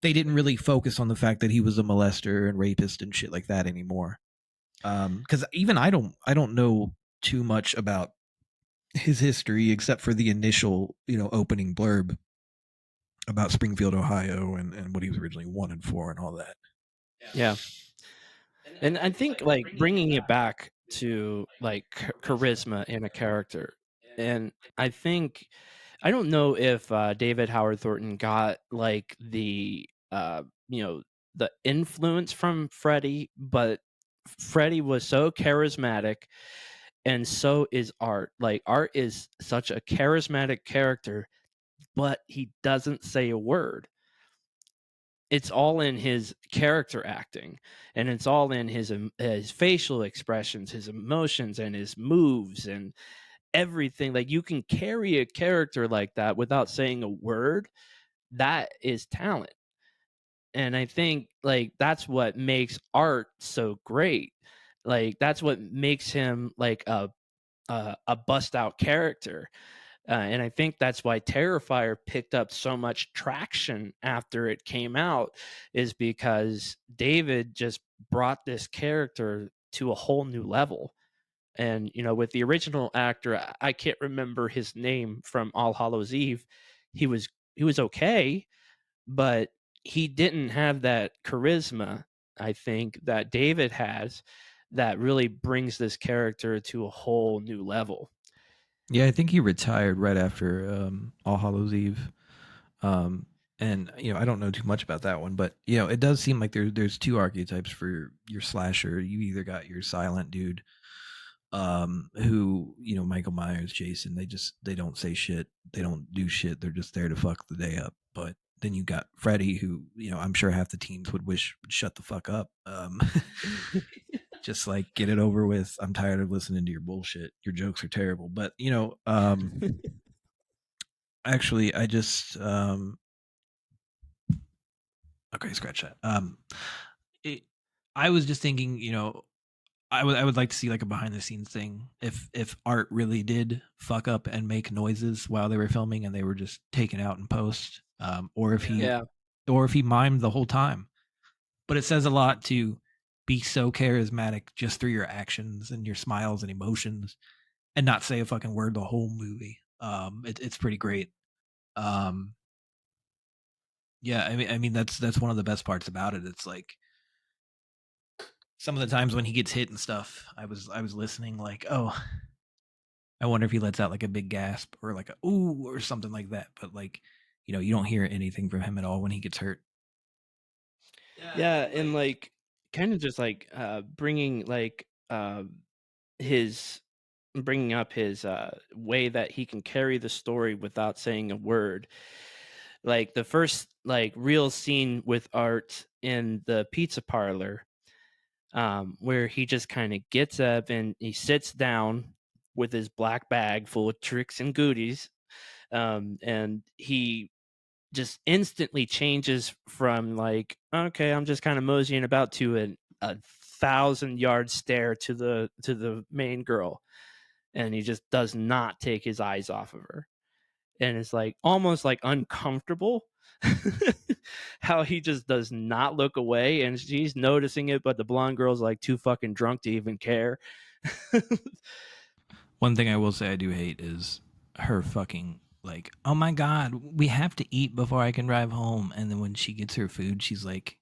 they didn't really focus on the fact that he was a molester and rapist and shit like that anymore. Because even I don't know too much about his history except for the initial opening blurb about Springfield, Ohio, and what he was originally wanted for and all that. Yeah. And I think like bringing it back to like charisma in a character, and I don't know if David Howard Thornton got like the influence from Freddie, but Freddie was so charismatic, and so is Art. Like Art is such a charismatic character, but he doesn't say a word. It's all in his character acting, and it's all in his facial expressions, his emotions, and his moves, and everything. Like you can carry a character like that without saying a word. That is talent. And I think like that's what makes Art so great. Like that's what makes him like a bust out character. And I think that's why Terrifier picked up so much traction after it came out, is because David just brought this character to a whole new level. And with the original actor, I can't remember his name from All Hallows Eve. He was he was okay, but he didn't have that charisma, I think, that David has, that really brings this character to a whole new level. Yeah, I think he retired right after All Hallows Eve. And I don't know too much about that one, but it does seem like there's two archetypes for your slasher. You either got your silent dude, who Michael Myers, Jason, they don't say shit, they don't do shit, they're just there to fuck the day up. But then you got Freddy, who I'm sure half the teens would wish would shut the fuck up. Just like get it over with. I'm tired of listening to your bullshit. Your jokes are terrible. But actually, I just okay, scratch that. It, I was just thinking, I would like to see like a behind the scenes thing. If Art really did fuck up and make noises while they were filming and they were just taken out in post, or if he Yeah. or if he mimed the whole time. But it says a lot to be so charismatic just through your actions and your smiles and emotions and not say a fucking word the whole movie. It's pretty great. Um, yeah, I mean that's one of the best parts about it. It's like some of the times when he gets hit and stuff, I was listening like, oh, I wonder if he lets out like a big gasp or like a ooh or something like that. But like, you don't hear anything from him at all when he gets hurt. Yeah, and like kind of just like bringing like his bringing up his way that he can carry the story without saying a word. Like the first like real scene with Art in the pizza parlor, where he just kind of gets up and he sits down with his black bag full of tricks and goodies, and he just instantly changes from like, okay, I'm just kind of moseying about to a 1,000-yard stare to the main girl, and he just does not take his eyes off of her, and it's like almost like uncomfortable how he just does not look away, and she's noticing it, but the blonde girl's like too fucking drunk to even care. One thing I will say I do hate is her fucking like, oh my god, we have to eat before I can drive home. And then when she gets her food, she's like,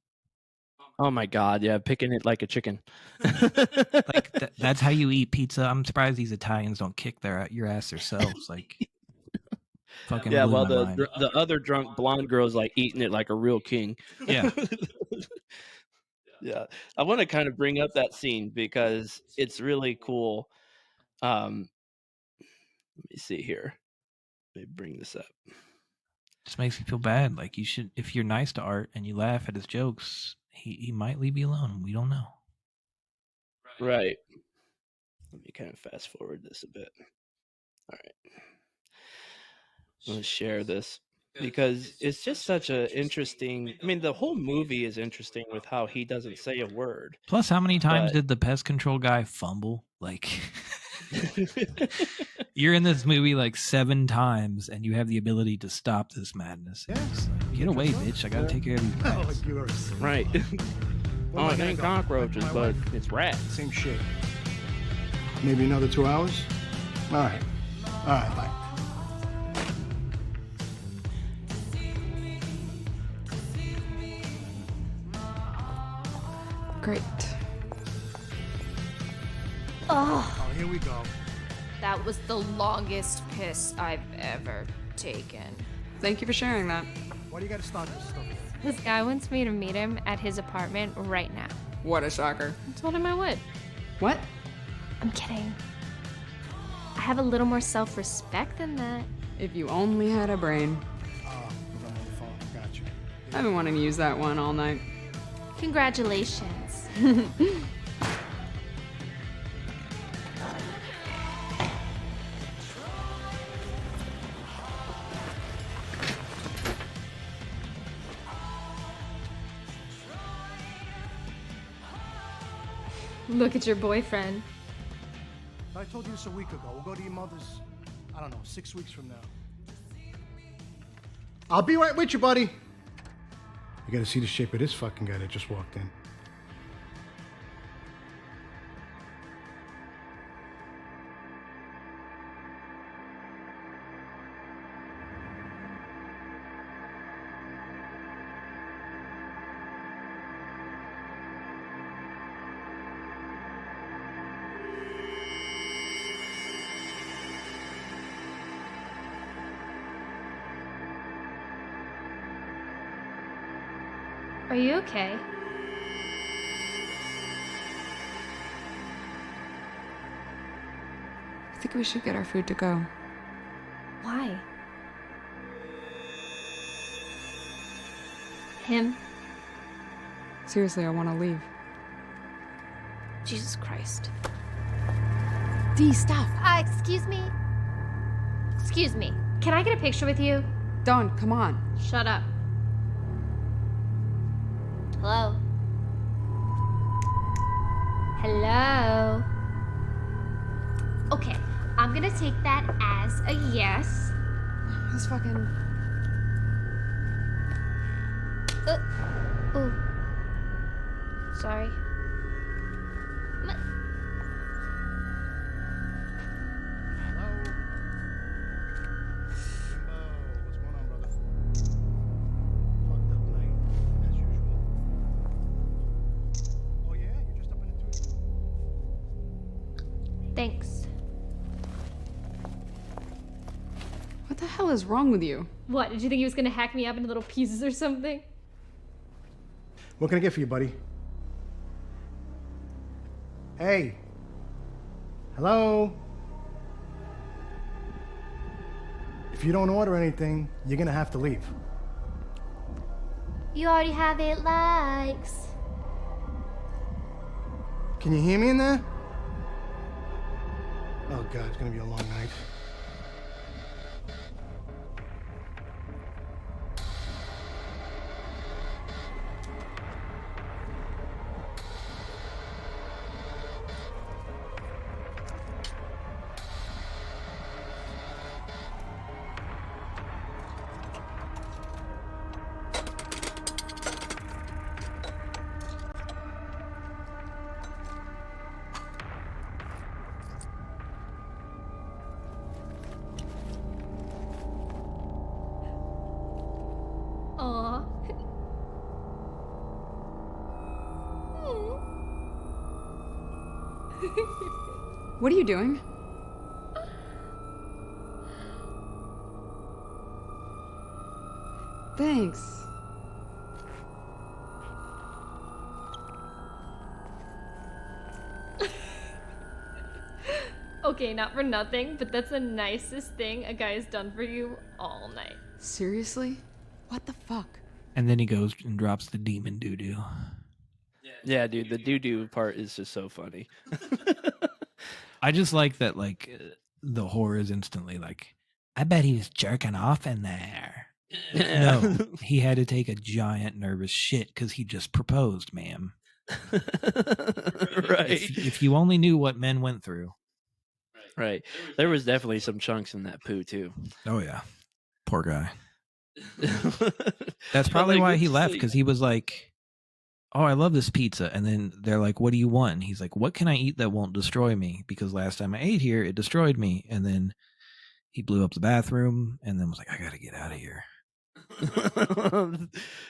Oh my god, yeah, picking it like a chicken. like that's how you eat pizza. I'm surprised these Italians don't kick your ass themselves. Like, fucking Yeah, blew while my mind. the other drunk blonde girl's like eating it like a real king. Yeah. Yeah, I want to kind of bring up that scene because it's really cool. Let me see here. Let me bring this up. Just makes me feel bad. Like, you should, if you're nice to Art and you laugh at his jokes, he might leave you alone. We don't know. Right. Let me kind of fast forward this a bit. All right. Let's share this because it's just such a interesting. I mean, the whole movie is interesting with how he doesn't say a word. Plus, how many times But- did the pest control guy fumble? Like, you're in this movie like 7 times, and you have the ability to stop this madness. Yeah. It's like, get away, bitch! I gotta take care of these Oh, guys. you're a sick. Right. Where Oh, am I it gonna ain't go? cockroaches, My but wife? it's rats. Same shit. Maybe another 2 hours? All right. All right, bye. Great. Oh, Oh, here we go. that was the longest piss I've ever taken. Thank you for sharing that. Why do you gotta start this stuff? This guy wants me to meet him at his apartment right now. What a shocker. I told him I would. What? I'm kidding. I have a little more self-respect than that. If you only had a brain. Oh, I'm on the phone. Got you. I've been wanting to use that one all night. Congratulations. Look at your boyfriend. I told you this a week ago. We'll go to your mother's, I don't know, 6 weeks from now. I'll be right with you, buddy. You gotta see the shape of this fucking guy that just walked in. Are you okay? I think we should get our food to go. Why? Him? Seriously, I want to leave. Jesus Christ. Dee, stop. Excuse me? Excuse me. Can I get a picture with you? Dawn, come on. Shut up. Hello? Hello? Okay, I'm gonna take that as a yes. This fucking... Oh. Sorry. Hello? Jimbo, what's going on, brother? Fucked up night, as usual. Oh yeah? You're just up in a tutu? Thanks. What the hell is wrong with you? What, did you think he was gonna hack me up into little pieces or something? What can I get for you, buddy? Hey. Hello? If you don't order anything, you're gonna have to leave. You already have 8 likes. Can you hear me in there? Oh, Oh, God, it's gonna be a long night. Aw. What are you doing? Thanks. Okay, not for nothing, but that's the nicest thing a guy has done for you all night. Seriously? What the fuck? And then he goes and drops the demon doo-doo. Yeah, dude, the doo-doo part is just so funny. I just like that, like, the horror is instantly like, I bet he was jerking off in there. Yeah. No, he had to take a giant nervous shit because he just proposed, ma'am. Right. If you only knew what men went through. Right. There was definitely some chunks in that poo too. Oh, yeah. Poor guy. But, That's probably like, why it's he just left, like- because he was like, oh, I love this pizza. And then they're like, what do you want? And he's like, what can I eat that won't destroy me? Because last time I ate here, it destroyed me. And then he blew up the bathroom and then was like, I got to get out of here.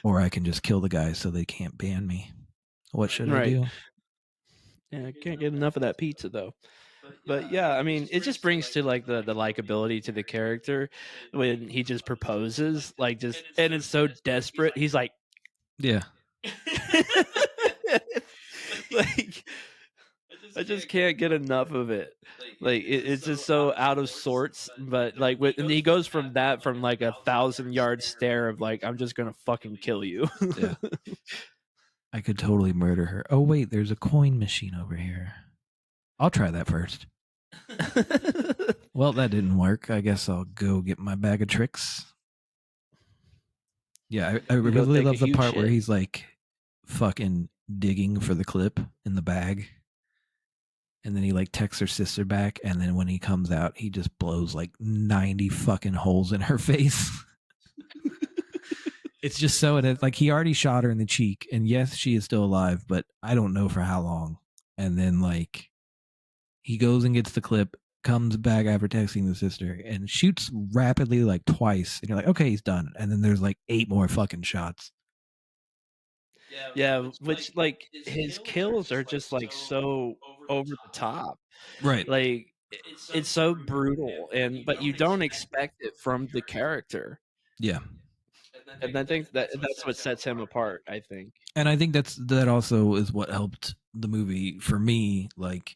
Or I can just kill the guys so they can't ban me. What should I Right. do? Yeah, I can't get enough of that pizza though. But yeah, I mean, it just brings to like the likability to the character when he just proposes, like just, and it's so desperate. He's like, Yeah. like, I just can't get enough of it. Like it's just so out of sorts. But like, and he goes from that from like 1,000-yard stare of like, I'm just gonna fucking kill you. Yeah. I could totally murder her. Oh, wait, there's a coin machine over here. I'll try that first. Well, that didn't work. I guess I'll go get my bag of tricks. Yeah, I go really take a love the huge part where shit. he's like fucking digging for the clip in the bag. And then he like texts her sister back. And then when he comes out, he just blows like 90 fucking holes in her face. It's just so, like, he already shot her in the cheek. And yes, she is still alive, but I don't know for how long. And then like he goes and gets the clip, comes back after texting the sister, and shoots rapidly like twice. And you're like, okay, he's done. And then there's like 8 more fucking shots. Yeah, which like his kills are just like so over the top. Right. Like it's so brutal, and but you don't expect it from the character. Yeah. And I think that's what sets him apart, I think. And I think that also is what helped the movie for me. Like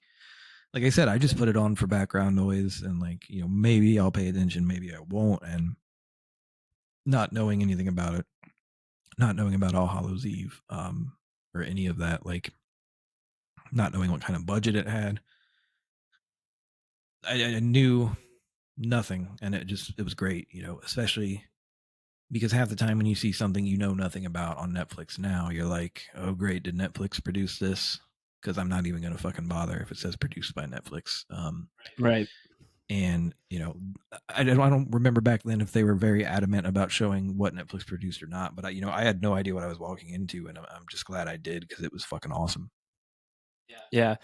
I said, I just put it on for background noise, and like, you know, maybe I'll pay attention, maybe I won't. And not knowing anything about it, not knowing about All Hallows Eve, or any of that, like not knowing what kind of budget it had, I knew nothing, and it was great, you know, especially because half the time when you see something you know nothing about on Netflix now, you're like, oh great, did Netflix produce this? Because I'm not even gonna fucking bother if it says produced by Netflix. Right. And you know, I don't remember back then if they were very adamant about showing what Netflix produced or not, but I had no idea what I was walking into, and I'm just glad I did, because it was fucking awesome. Yeah.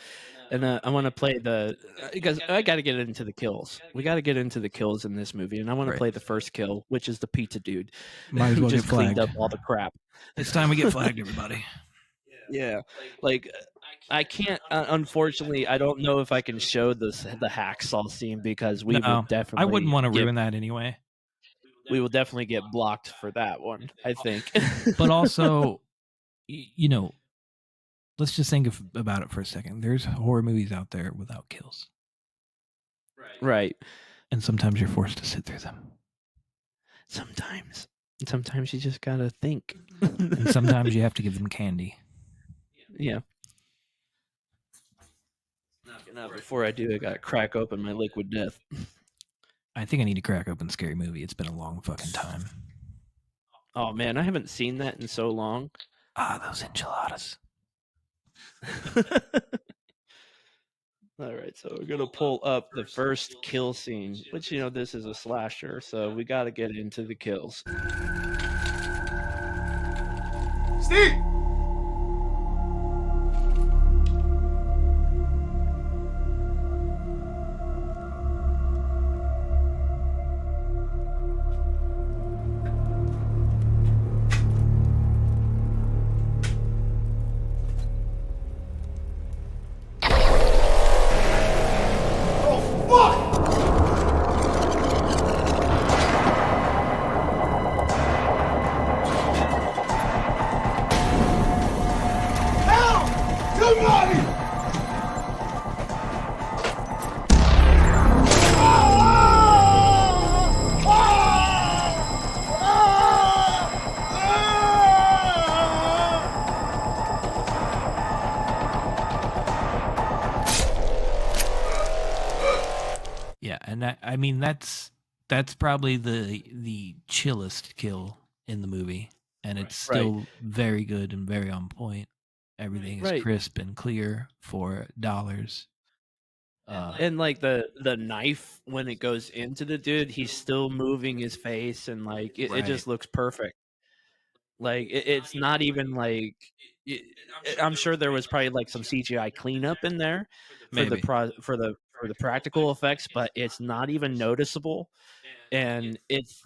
And I want to play because I got to get into the kills. We got to get into the kills in this movie, and I want Right. to play the first kill, which is the pizza dude. Might as who well just get cleaned flagged. up all the crap. It's time we get flagged, everybody. Yeah, like I can't. Unfortunately, I don't know if I can show the hacksaw scene because we will definitely. I wouldn't want to get- ruin that anyway. We will definitely get blocked for that one, I think. But also, you know, let's just think about it for a second. There's horror movies out there without kills, right. and sometimes you're forced to sit through them. Sometimes you just gotta think. And sometimes you have to give them candy. Yeah. Now, before I do, I gotta crack open my liquid death. I think I need to crack open Scary Movie. It's been a long fucking time. Oh man, I haven't seen that in so long. Ah, those enchiladas. All right, so we're gonna pull up the first kill scene, which this is a slasher, so we got to get into the kills. Steve! Yeah, and I mean that's probably the chillest kill in the movie, and it's still very good and very on point. Everything is crisp and clear for dollars. And like the knife when it goes into the dude, he's still moving his face, and like it just looks perfect. Like it's not even like I'm sure there was probably like some CGI cleanup in there for Maybe. for the practical effects, but it's not even noticeable, and it's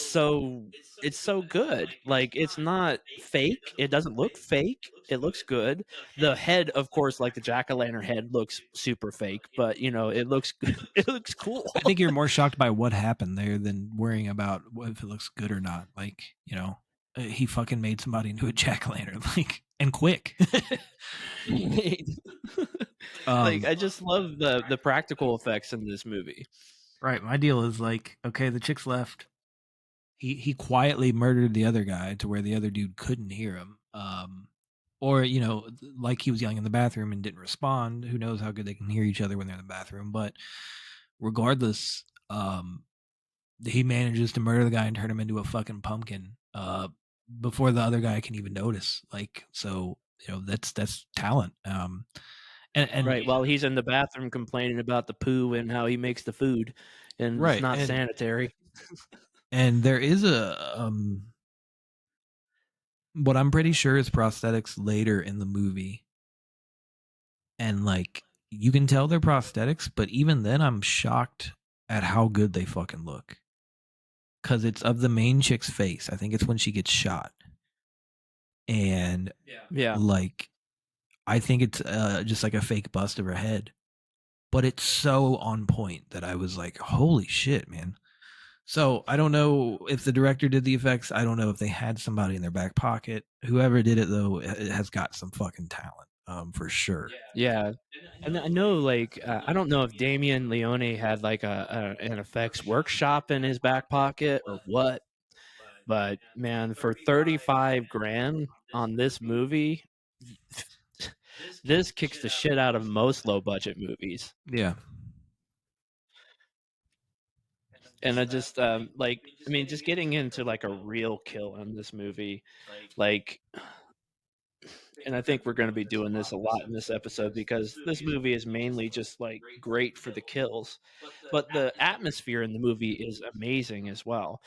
so good. Like it's not fake. It doesn't look fake. It looks good. The head, of course, like the jack-o'-lantern head, looks super fake, but it looks it looks cool. I think you're more shocked by what happened there than worrying about if it looks good or not. Like, he fucking made somebody into a jack-o'-lantern, like, and quick. Like I just love the practical effects in this movie. Right. My deal is like, okay, the chick's left. He quietly murdered the other guy to where the other dude couldn't hear him. Or, like he was yelling in the bathroom and didn't respond. Who knows how good they can hear each other when they're in the bathroom. But regardless, he manages to murder the guy and turn him into a fucking pumpkin before the other guy can even notice. Like, so, that's talent. And right, while he's in the bathroom complaining about the poo and how he makes the food, and it's not sanitary. And there is a what I'm pretty sure is prosthetics later in the movie, and like you can tell they're prosthetics, but even then I'm shocked at how good they fucking look, because it's of the main chick's face. I think it's when she gets shot, and like I think it's just like a fake bust of her head, but it's so on point that I was like, holy shit, man. So I don't know if the director did the effects. I don't know if they had somebody in their back pocket. Whoever did it, though, it has got some fucking talent, for sure. Yeah, and I know, like, I don't know if Damien Leone had like an effects workshop in his back pocket or what, but man, for 35 grand on this movie, this kicks the shit out of most low budget movies. Yeah. And I just just getting into like a real kill in this movie, like, and I think we're going to be doing this a lot in this episode because this movie is mainly just like great for the kills, but the atmosphere in the movie is amazing as well.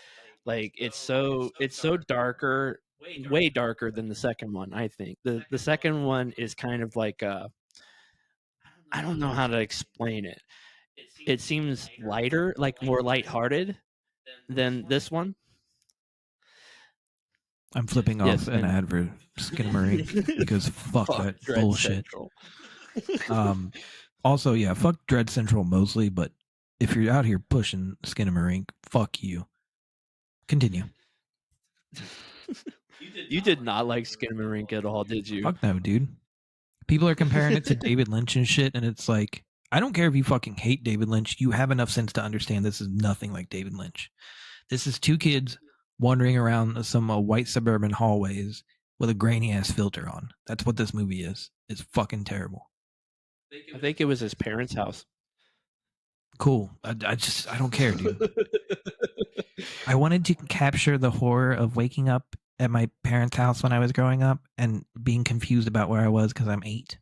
Like it's so darker, way darker than the second one. I think the second one is kind of like I don't know how to explain it. It seems lighter, like more lighthearted than this one. I'm flipping off an ad for Skinamarink because fuck that Dread bullshit. Central. Also, yeah, fuck Dread Central mostly, but if you're out here pushing Skinamarink, fuck you. Continue. You did not like Skinamarink at all, did you? Fuck no, dude. People are comparing it to David Lynch and shit, and it's like, I don't care if you fucking hate David Lynch. You have enough sense to understand this is nothing like David Lynch. This is two kids wandering around some white suburban hallways with a grainy ass filter on. That's what this movie is. It's fucking terrible. I think it was his parents' house. Cool. I don't care, dude. I wanted to capture the horror of waking up at my parents' house when I was growing up and being confused about where I was because I'm 8.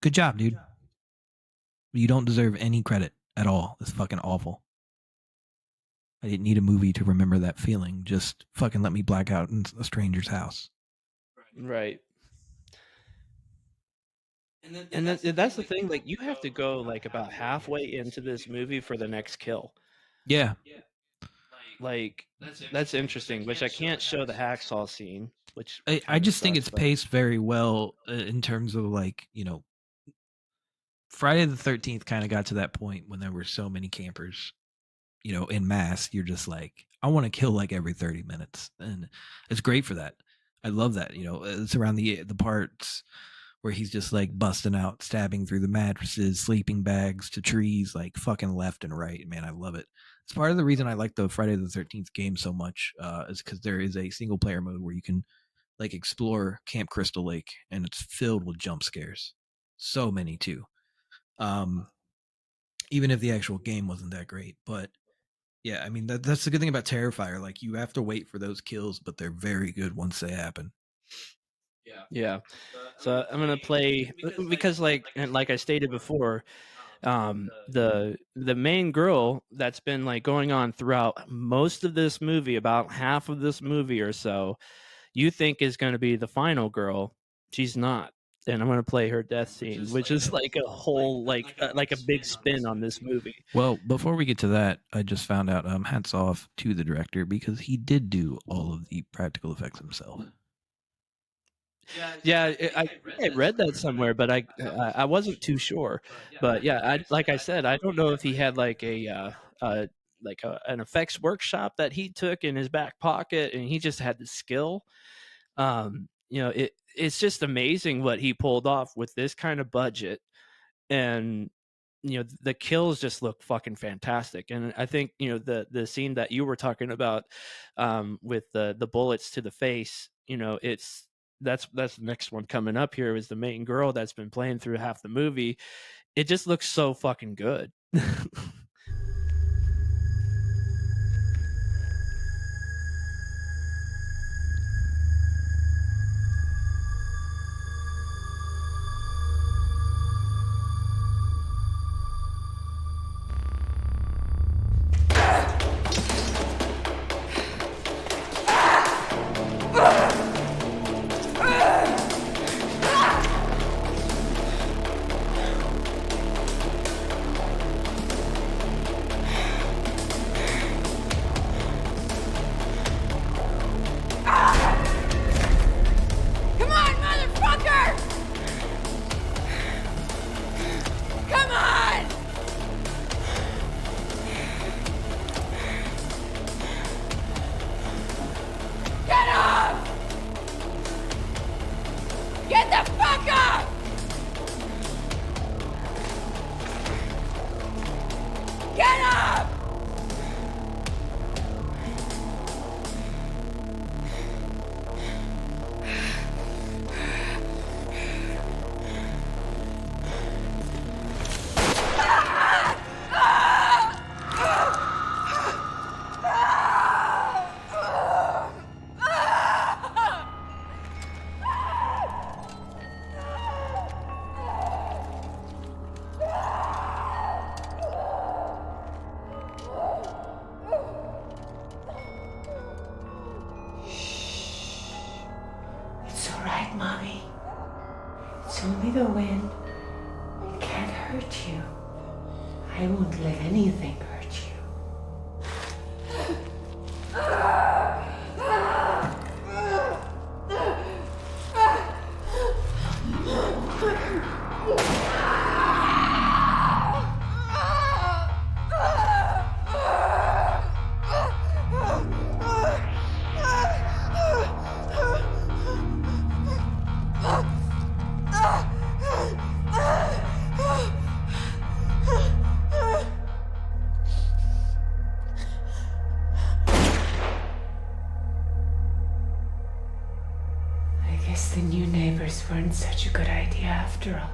Good job, dude. You don't deserve any credit at all. It's fucking awful. I didn't need a movie to remember that feeling. Just fucking let me black out in a stranger's house. Right. And that's the thing. Like, you have to go like about halfway into this movie for the next kill. Yeah. Like, that's interesting. Which I can't show the hacksaw scene. Which I kinda just think sucks, it's but- paced very well in terms of like, you know, Friday the 13th kind of got to that point when there were so many campers, you know, in mass. You're just like, I want to kill like every 30 minutes. And it's great for that. I love that. You know, it's around the parts where he's just like busting out, stabbing through the mattresses, sleeping bags to trees, like fucking left and right. Man, I love it. It's part of the reason I like the Friday the 13th game so much, is because there is a single player mode where you can like explore Camp Crystal Lake, and it's filled with jump scares. So many too. Even if the actual game wasn't that great, but yeah, I mean that's the good thing about Terrifier. Like, you have to wait for those kills, but they're very good once they happen. Yeah. So I'm gonna play because, like, and like I stated before, the main girl that's been like going on throughout most of this movie, about half of this movie or so, you think is going to be the final girl. She's not. And I'm going to play her death scene, which is like a whole like a big spin on this movie. Well, before we get to that, I just found out hats off to the director because he did do all of the practical effects himself. Yeah, I read that somewhere, but I wasn't too sure. But yeah, like I said, I don't know if he had like an effects workshop that he took in his back pocket, and he just had the skill. You know, it's just amazing what he pulled off with this kind of budget, and you know the kills just look fucking fantastic. And I think, you know, the scene that you were talking about, with the bullets to the face, you know, that's the next one coming up here, is the main girl that's been playing through half the movie. It just looks so fucking good. Come on, motherfucker! Come on! Get up! Get the fuck up! Get up! It's all right, Mommy. It's only the wind. It can't hurt you. I won't let anything hurt you. I guess the new neighbors weren't such a good idea after all.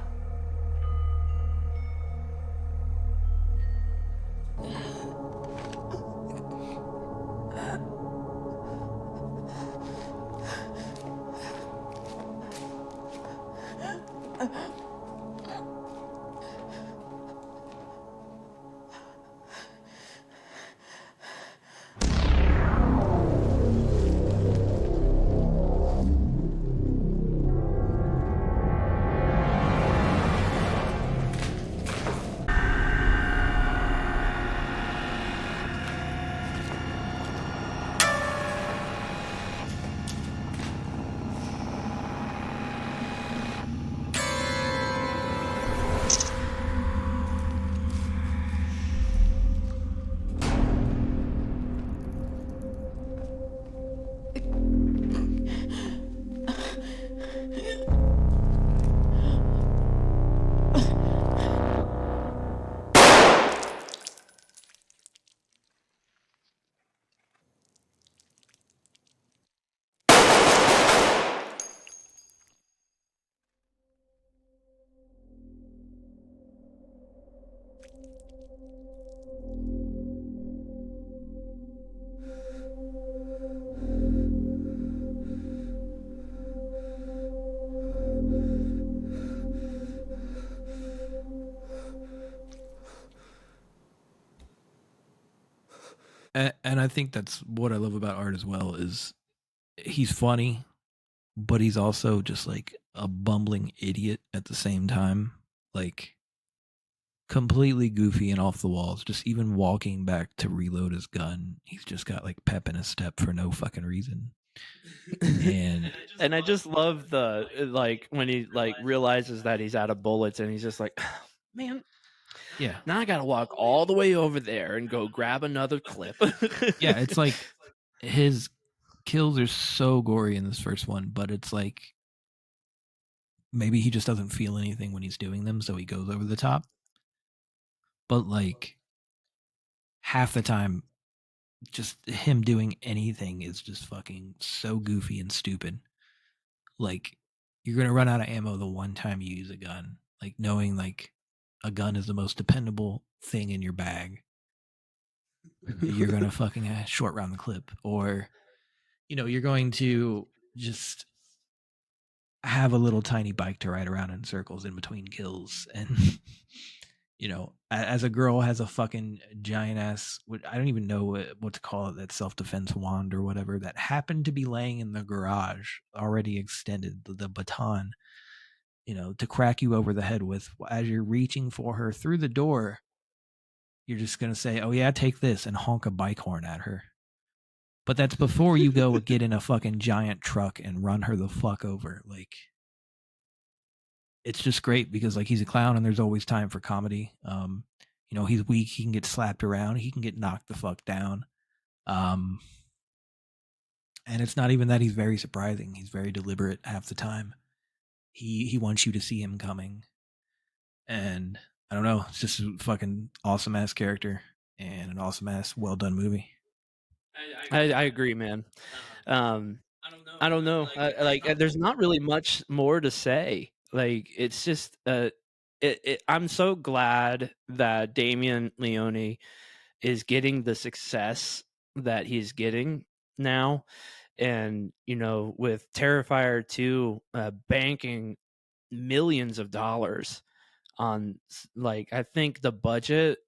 And I think that's what I love about Art as well is he's funny, but he's also just like a bumbling idiot at the same time. Like completely goofy and off the walls. Just even walking back to reload his gun, he's just got like pep in his step for no fucking reason. And I just love the like when he like realizes that he's out of bullets and he's just like, man, yeah, now I gotta walk all the way over there and go grab another clip. yeah, it's like his kills are so gory in this first one, but it's like maybe he just doesn't feel anything when he's doing them, so he goes over the top. But like half the time, just him doing anything is just fucking so goofy and stupid. Like you're gonna run out of ammo the one time you use a gun. Like knowing like a gun is the most dependable thing in your bag. You're gonna fucking short round the clip, or you're going to just have a little tiny bike to ride around in circles in between kills. And as a girl has a fucking giant ass, I don't even know what to call it, that self-defense wand or whatever that happened to be laying in the garage already extended, the baton, to crack you over the head with. As you're reaching for her through the door, you're just gonna say, oh yeah, take this, and honk a bike horn at her. But that's before you go get in a fucking giant truck and run her the fuck over. Like, it's just great because like he's a clown and there's always time for comedy. He's weak, he can get slapped around, he can get knocked the fuck down. And it's not even that he's very surprising. He's very deliberate half the time. He wants you to see him coming. And I don't know, it's just a fucking awesome ass character and an awesome ass well done movie. I agree, man. I don't know. There's not really much more to say. Like, it's just, I'm so glad that Damien Leone is getting the success that he's getting now. And, with Terrifier 2 banking millions of dollars on, like, I think the budget,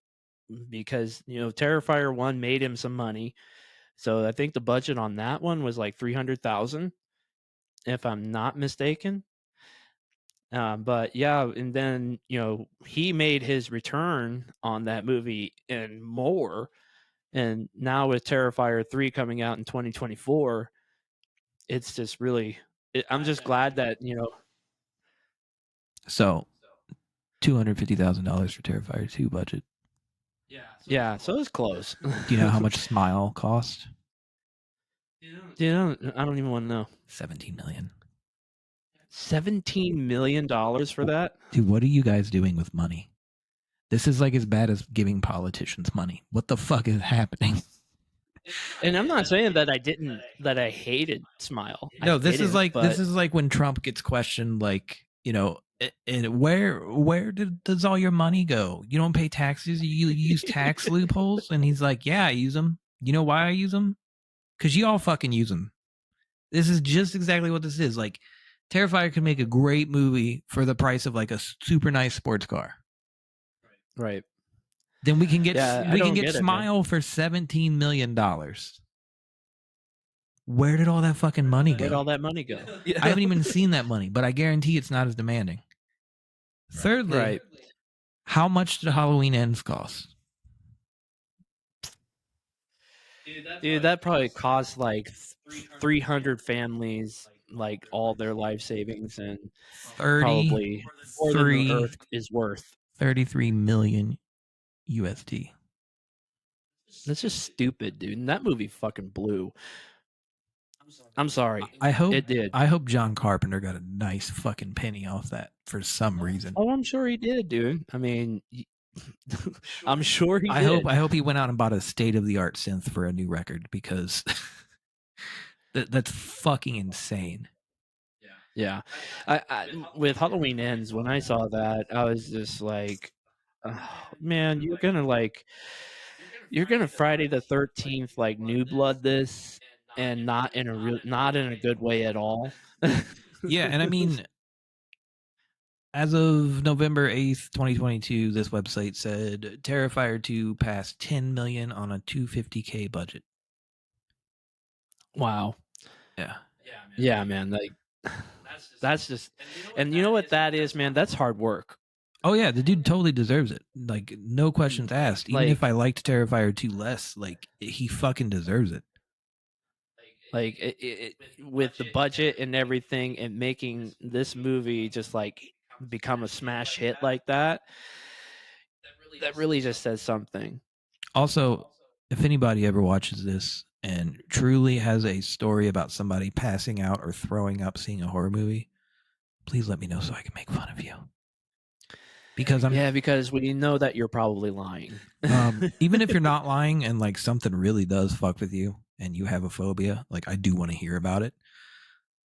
because, Terrifier 1 made him some money. So I think the budget on that one was like 300,000, if I'm not mistaken. But yeah, and then he made his return on that movie and more. And now with Terrifier 3 coming out in 2024, it's just really. I'm just glad that So, $250,000 for Terrifier 2 budget. Yeah, so it's close. Do you know how much Smile cost? I don't even want to know. $17 million. $17 million for that? Dude, what are you guys doing with money? This is like as bad as giving politicians money. What the fuck is happening? And I'm not saying that I hated Smile. No, this is like when Trump gets questioned, like, and where does all your money go? You don't pay taxes. You use tax loopholes. And he's like, yeah, I use them. You know why I use them? Because you all fucking use them. This is just exactly what this is. Like, Terrifier could make a great movie for the price of like a super nice sports car. Right. Then we can get get Smile for $17 million. Where did all that fucking money go? Where'd all that money go? I haven't even seen that money, but I guarantee it's not as demanding. Thirdly, how much did Halloween Ends cost? Dude, that probably cost like 300 families, like all their life savings, and probably more than the Earth is worth. 33 million USD. That's just stupid, dude. And that movie fucking blew. I'm sorry. I hope it did. I hope John Carpenter got a nice fucking penny off that for some reason. Oh, I'm sure he did, dude. I mean, I'm sure he did. I hope he went out and bought a state-of-the-art synth for a new record, because that's fucking insane. Yeah. I with Halloween Ends, when I saw that, I was just like, Oh, man, you're gonna Friday the 13th like New Blood this, and not in a good way at all. Yeah, and I mean, as of November 8th, 2022, this website said Terrifier 2 passed 10 million on a 250K budget. Wow. Yeah. Yeah, man. Like that's just, and you know what that is, man? That's hard work. Oh yeah, the dude totally deserves it. Like, no questions asked. Even if I liked Terrifier 2 less, like, he fucking deserves it. Like with the budget and everything, and making this movie just like become a smash hit like that, that really just says something. Also, if anybody ever watches this and truly has a story about somebody passing out or throwing up seeing a horror movie, please let me know so I can make fun of you. Because because we know that you're probably lying. Even if you're not lying and like something really does fuck with you and you have a phobia, like I do want to hear about it.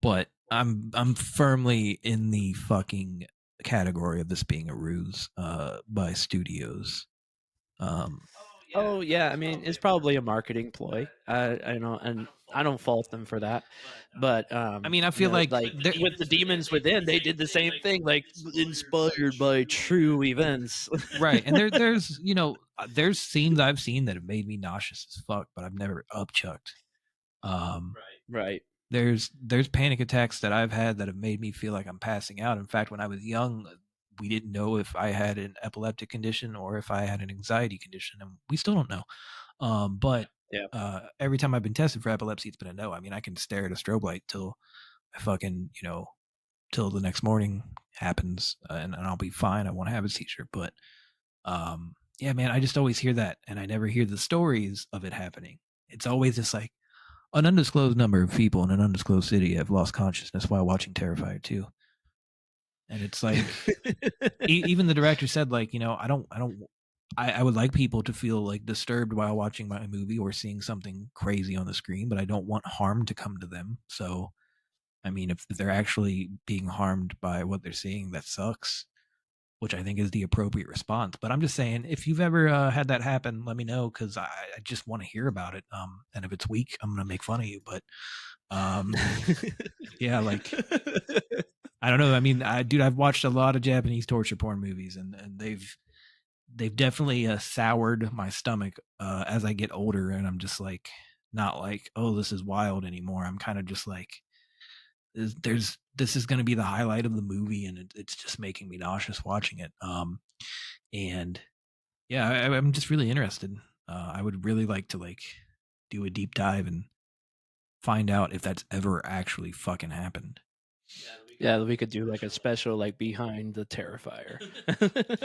But I'm firmly in the fucking category of this being a ruse by studios. Oh yeah, I mean it's probably a marketing ploy. I know, and I don't fault them for that. But I mean, I feel like with the Demons Within, they did the same thing, like inspired by true events. Right, and there's there's scenes I've seen that have made me nauseous as fuck, but I've never upchucked. Right. There's panic attacks that I've had that have made me feel like I'm passing out. In fact, when I was young, we didn't know if I had an epileptic condition or if I had an anxiety condition, and we still don't know. But every time I've been tested for epilepsy, it's been a no. I mean, I can stare at a strobe light till I fucking till the next morning happens, and I'll be fine. I won't have a seizure. But yeah, man, I just always hear that, and I never hear the stories of it happening. It's always just like an undisclosed number of people in an undisclosed city have lost consciousness while watching Terrifier 2. And it's like, even the director said, like, I would like people to feel like disturbed while watching my movie or seeing something crazy on the screen, but I don't want harm to come to them. So, I mean, if they're actually being harmed by what they're seeing, that sucks, which I think is the appropriate response. But I'm just saying, if you've ever had that happen, let me know, because I just want to hear about it. And if it's weak, I'm gonna make fun of you. But yeah, like I don't know. I mean, I've watched a lot of Japanese torture porn movies, and they've definitely soured my stomach as I get older, and I'm just like not like, oh, this is wild anymore. I'm kind of just like, this is going to be the highlight of the movie, and it's just making me nauseous watching it. And yeah, I'm just really interested. I would really like to like do a deep dive and find out if that's ever actually fucking happened. Yeah, we could do like a special like behind the Terrifier.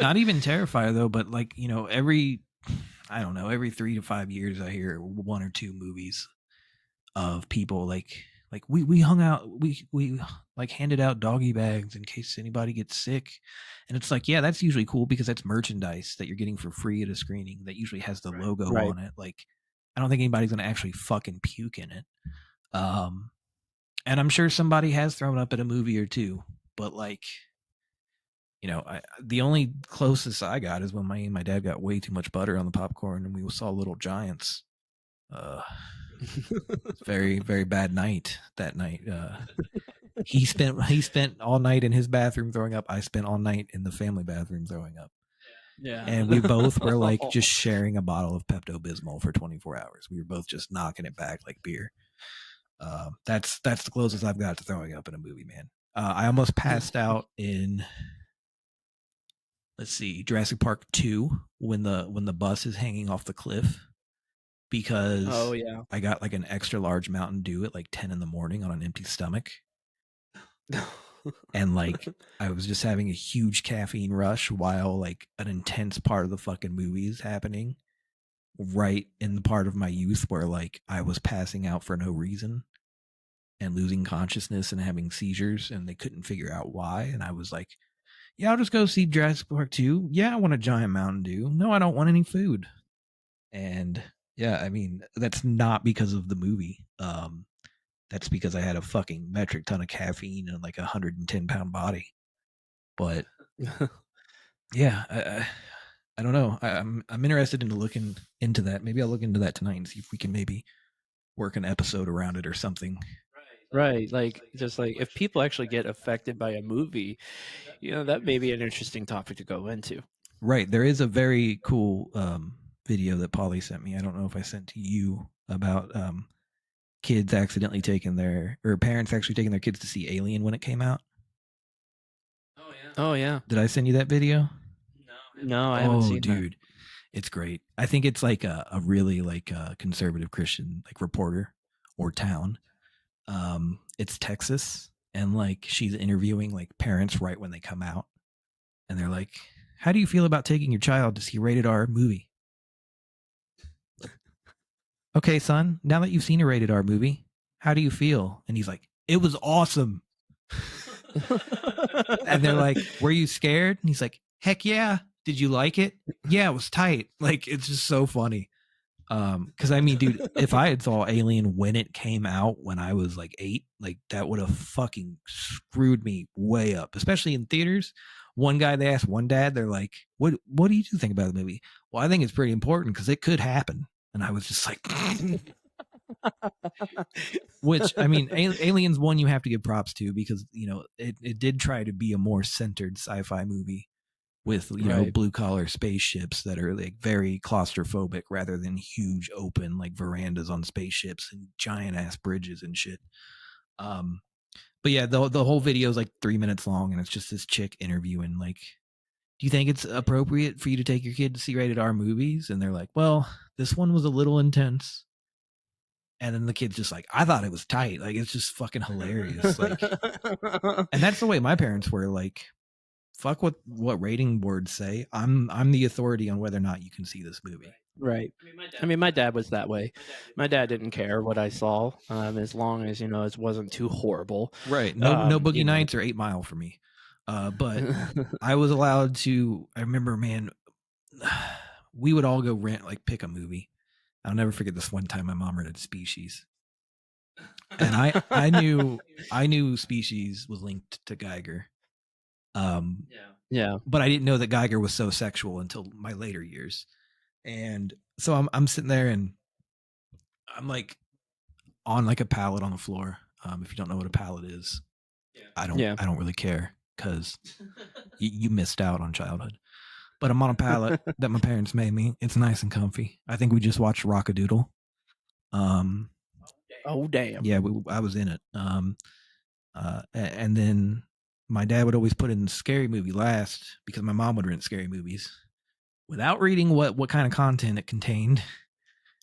Not even Terrifier though, but like, every 3 to 5 years I hear one or two movies of people like we hung out, we like handed out doggy bags in case anybody gets sick. And it's like, yeah, that's usually cool because that's merchandise that you're getting for free at a screening that usually has the logo on it. Like, I don't think anybody's gonna actually fucking puke in it. And I'm sure somebody has thrown up at a movie or two, but like, the only closest I got is when my dad got way too much butter on the popcorn and we saw Little Giants. Very, very bad night that night. He spent all night in his bathroom throwing up. I spent all night in the family bathroom throwing up. Yeah. And we both were like just sharing a bottle of Pepto-Bismol for 24 hours. We were both just knocking it back like beer. That's the closest I've got to throwing up in a movie, man. I almost passed out in, let's see, Jurassic Park 2 when the bus is hanging off the cliff, because I got like an extra large Mountain Dew at like 10 in the morning on an empty stomach. And like I was just having a huge caffeine rush while like an intense part of the fucking movie is happening, right in the part of my youth where like I was passing out for no reason and losing consciousness and having seizures, and they couldn't figure out why. And I was like, yeah, I'll just go see Jurassic Park 2. Yeah, I want a giant Mountain Dew. No, I don't want any food. And yeah, I mean, that's not because of the movie. That's because I had a fucking metric ton of caffeine and like 110-pound body. But yeah, I don't know. I'm interested into looking into that. Maybe I'll look into that tonight and see if we can maybe work an episode around it or something. Right, like, just, like, if people actually get affected by a movie, that may be an interesting topic to go into. Right. There is a very cool video that Polly sent me. I don't know if I sent to you about kids accidentally taking parents actually taking their kids to see Alien when it came out. Oh, yeah. Did I send you that video? No, I haven't seen dude. It's great. I think it's like a really like conservative Christian like reporter or town. It's Texas, and like she's interviewing like parents right when they come out, and they're like, "How do you feel about taking your child to see a rated R movie?" Okay, son, now that you've seen a rated R movie, how do you feel? And he's like, "It was awesome." And they're like, "Were you scared?" And he's like, "Heck yeah. Did you like it?" "Yeah, it was tight." Like, it's just so funny. Because I mean, dude, if I had saw Alien when it came out when I was like 8, like that would have fucking screwed me way up, especially in theaters. One guy, they asked one dad, they're like, what do you think about the movie?" "Well, I think it's pretty important because it could happen." And I was just like, which I mean, Aliens 1 you have to give props to because it did try to be a more centered sci-fi movie with Right. blue collar spaceships that are like very claustrophobic rather than huge open like verandas on spaceships and giant ass bridges and shit. But yeah, the whole video is like 3 minutes long, and it's just this chick interviewing like, "Do you think it's appropriate for you to take your kid to see rated R movies?" And they're like, "Well, this one was a little intense." And then the kid's just like, "I thought it was tight." Like, it's just fucking hilarious. Like, and that's the way my parents were. Like, fuck what rating boards say. I'm the authority on whether or not you can see this movie. Right. I mean, my dad was that way. My dad didn't care what I saw, as long as it wasn't too horrible. Right. No Boogie You know. Nights or 8 Mile for me. But I was allowed to. I remember, man, we would all go pick a movie. I'll never forget this one time my mom rented Species, and I knew Species was linked to Geiger. Yeah. But I didn't know that Geiger was so sexual until my later years. And so I'm sitting there and I'm like on like a pallet on the floor. If you don't know what a pallet is, I don't really care because you missed out on childhood. But I'm on a pallet that my parents made me. It's nice and comfy. I think we just watched Rockadoodle. Oh damn. Yeah, I was in it. And then my dad would always put in Scary Movie last because my mom would rent scary movies without reading what kind of content it contained.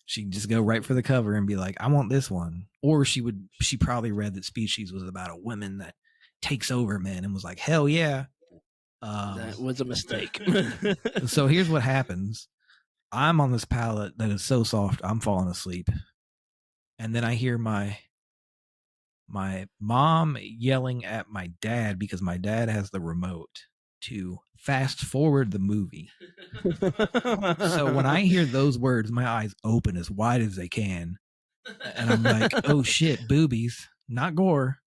She'd just go right for the cover and be like, "I want this one." Or she probably read that Species was about a woman that takes over men and was like, "Hell yeah." That was a mistake. So here's what happens. I'm on this pallet that is so soft, I'm falling asleep. And then I hear my mom yelling at my dad because my dad has the remote to fast forward the movie. So when I hear those words, my eyes open as wide as they can. And I'm like, "Oh shit, boobies, not gore.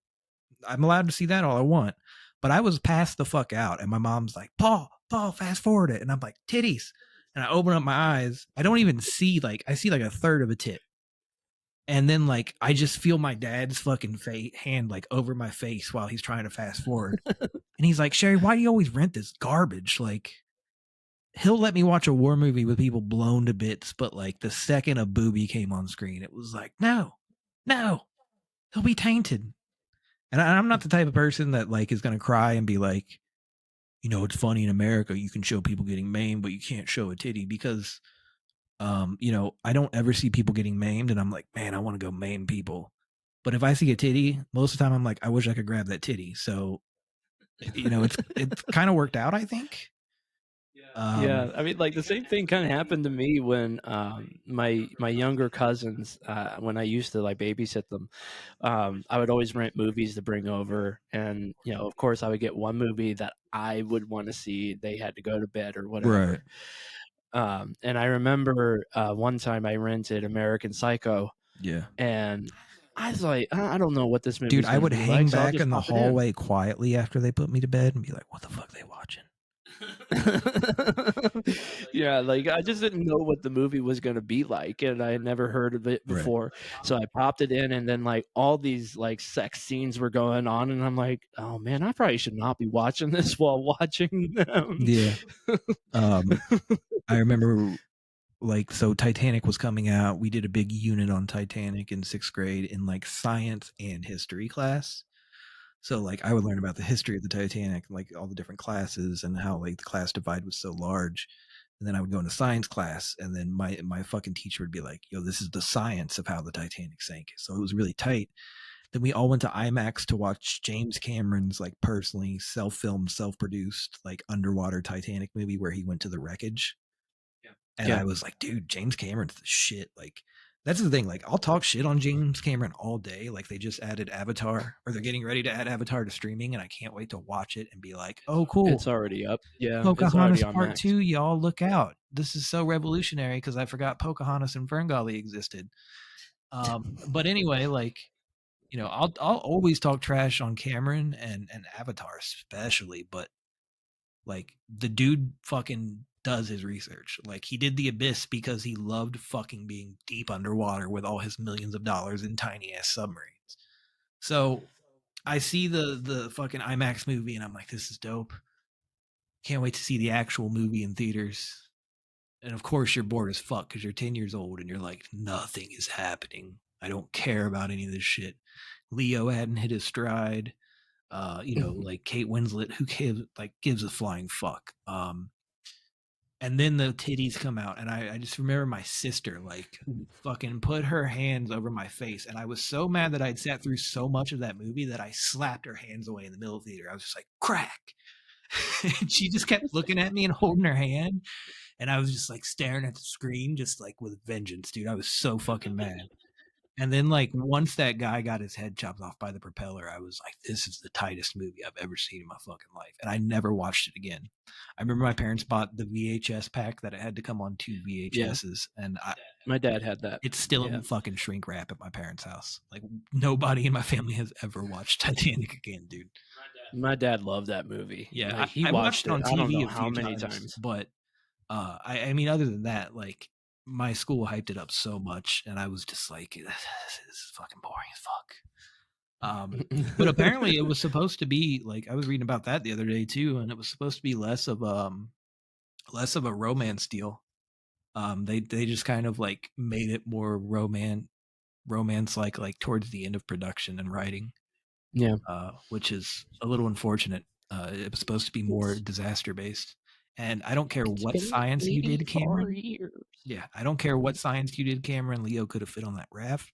I'm allowed to see that all I want." But I was passed the fuck out. And my mom's like, Paul, fast forward it. And I'm like, "Titties." And I open up my eyes. I don't even see I see like a third of a tit. And then like I just feel my dad's fucking hand like over my face while he's trying to fast forward. And he's like, "Sherry, why do you always rent this garbage? Like, he'll let me watch a war movie with people blown to bits, but like the second a boobie came on screen, it was like, no, he'll be tainted." And I'm not the type of person that like is gonna cry and be like, "It's funny in America, you can show people getting maimed, but you can't show a titty," because I don't ever see people getting maimed and I'm like, "Man, I want to go maim people." But if I see a titty, most of the time I'm like, "I wish I could grab that titty." So it's kind of worked out, I think. Yeah, I mean, like the same thing kind of happened to me when my younger cousins, when I used to like babysit them, I would always rent movies to bring over, and of course, I would get one movie that I would want to see. They had to go to bed or whatever. Right. And I remember one time I rented American Psycho, Yeah. and I was like, I don't know what this movie. Dude, I would hang like, so I'll back just in the pop it in." hallway quietly after they put me to bed and be like, "What the fuck are they watching?" Yeah, like I just didn't know what the movie was gonna be like, and I had never heard of it Right. before. So I popped it in, and then like all these like sex scenes were going on, and I'm like, oh man, I probably should not be watching this while watching them. Yeah. I remember like, so Titanic was coming out. We did a big unit on Titanic in 6th grade in like science and history class. So like I would learn about the history of the Titanic, like all the different classes and how like the class divide was so large. And then I would go into science class, and then my fucking teacher would be like, yo, this is the science of how the Titanic sank. So it was really tight. Then we all went to IMAX to watch James Cameron's like personally self-filmed, self-produced like underwater Titanic movie where he went to the wreckage. And Yeah. I was like, dude, James Cameron's the shit. Like, that's the thing. Like, I'll talk shit on James Cameron all day. Like, they just added Avatar, or they're getting ready to add Avatar to streaming, and I can't wait to watch it and be like, oh, cool. It's already up. Yeah, it's Pocahontas already on Part Max. 2, y'all look out. This is so revolutionary because I forgot Pocahontas and Ferngully existed. But anyway, like, you know, I'll always talk trash on Cameron and Avatar especially, but like the dude fucking does his research. Like he did The Abyss because he loved fucking being deep underwater with all his millions of dollars in tiny ass submarines. So I see the fucking IMAX movie and I'm like, this is dope. Can't wait to see the actual movie in theaters. And of course you're bored as fuck because you're 10 years old and you're like, nothing is happening. I don't care about any of this shit. Leo hadn't hit his stride. You know, like Kate Winslet, who gives a flying fuck. And then the titties come out, and I just remember my sister like fucking put her hands over my face, and I was so mad that I'd sat through so much of that movie that I slapped her hands away in the middle of the theater. I was just like, crack. And she just kept looking at me and holding her hand, and I was just like staring at the screen, just like with vengeance, dude. I was so fucking mad. And then, like, once that guy got his head chopped off by the propeller, I was like, this is the tightest movie I've ever seen in my fucking life. And I never watched it again. I remember my parents bought the VHS pack that it had to come on 2 VHSs. Yeah. And my dad had that. It's still in fucking shrink wrap at my parents' house. Like, nobody in my family has ever watched Titanic again, dude. My dad loved that movie. Yeah, like, he I watched it on TV I don't know a how few many times. But, I mean, other than that, like, my school hyped it up so much, and I was just like, this is fucking boring as fuck. But apparently it was supposed to be like, I was reading about that the other day too, and it was supposed to be less of a romance deal. They just kind of like made it more romance like towards the end of production and writing. Yeah. Which is a little unfortunate. It was supposed to be more disaster based. And I don't care what science you did, Cameron. Yeah, I don't care what science you did, Cameron. Leo could have fit on that raft.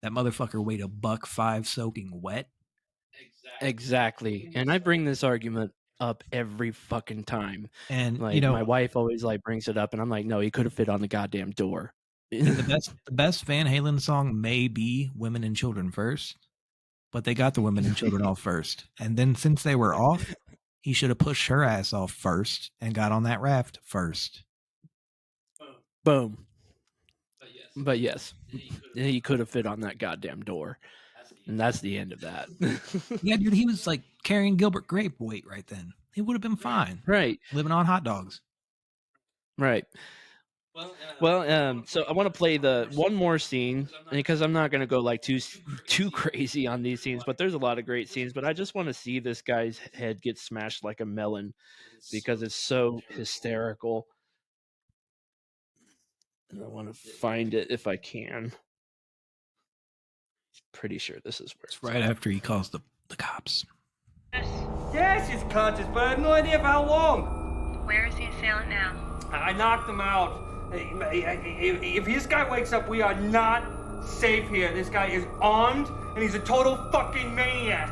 That motherfucker weighed $1.05 soaking wet. Exactly. And I bring this argument up every fucking time. And like, you know, my wife always like brings it up, and I'm like, no, he could have fit on the goddamn door. the best Van Halen song may be "Women and Children" first, but they got the women and children off first, and then since they were off, he should have pushed her ass off first and got on that raft first. Boom. But yes, he could have fit on that goddamn door. And that's the end of that. Yeah, dude, he was like carrying Gilbert Grape weight right then. He would have been fine. Right. Living on hot dogs. Right. Well, so I want to play the one more scene because I'm not going to go like too crazy on these scenes, but there's a lot of great scenes. But I just want to see this guy's head get smashed like a melon because it's so hysterical. And I want to find it if I can. Pretty sure this is where it's right after he calls the cops. Yes, he's conscious, but I have no idea for how long. Where is the assailant now? I knocked him out. If this guy wakes up, we are not safe here. This guy is armed, and he's a total fucking maniac.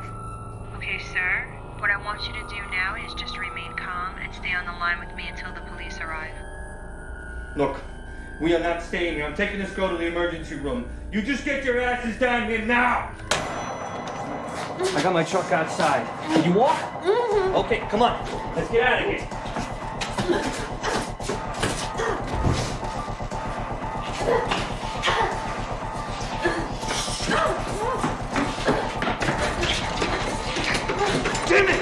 Okay, sir. What I want you to do now is just remain calm and stay on the line with me until the police arrive. Look, we are not staying here. I'm taking this girl to the emergency room. You just get your asses down here now! I got my truck outside. Can you walk? Mm-hmm. Okay, come on. Let's get out of here. Damn it!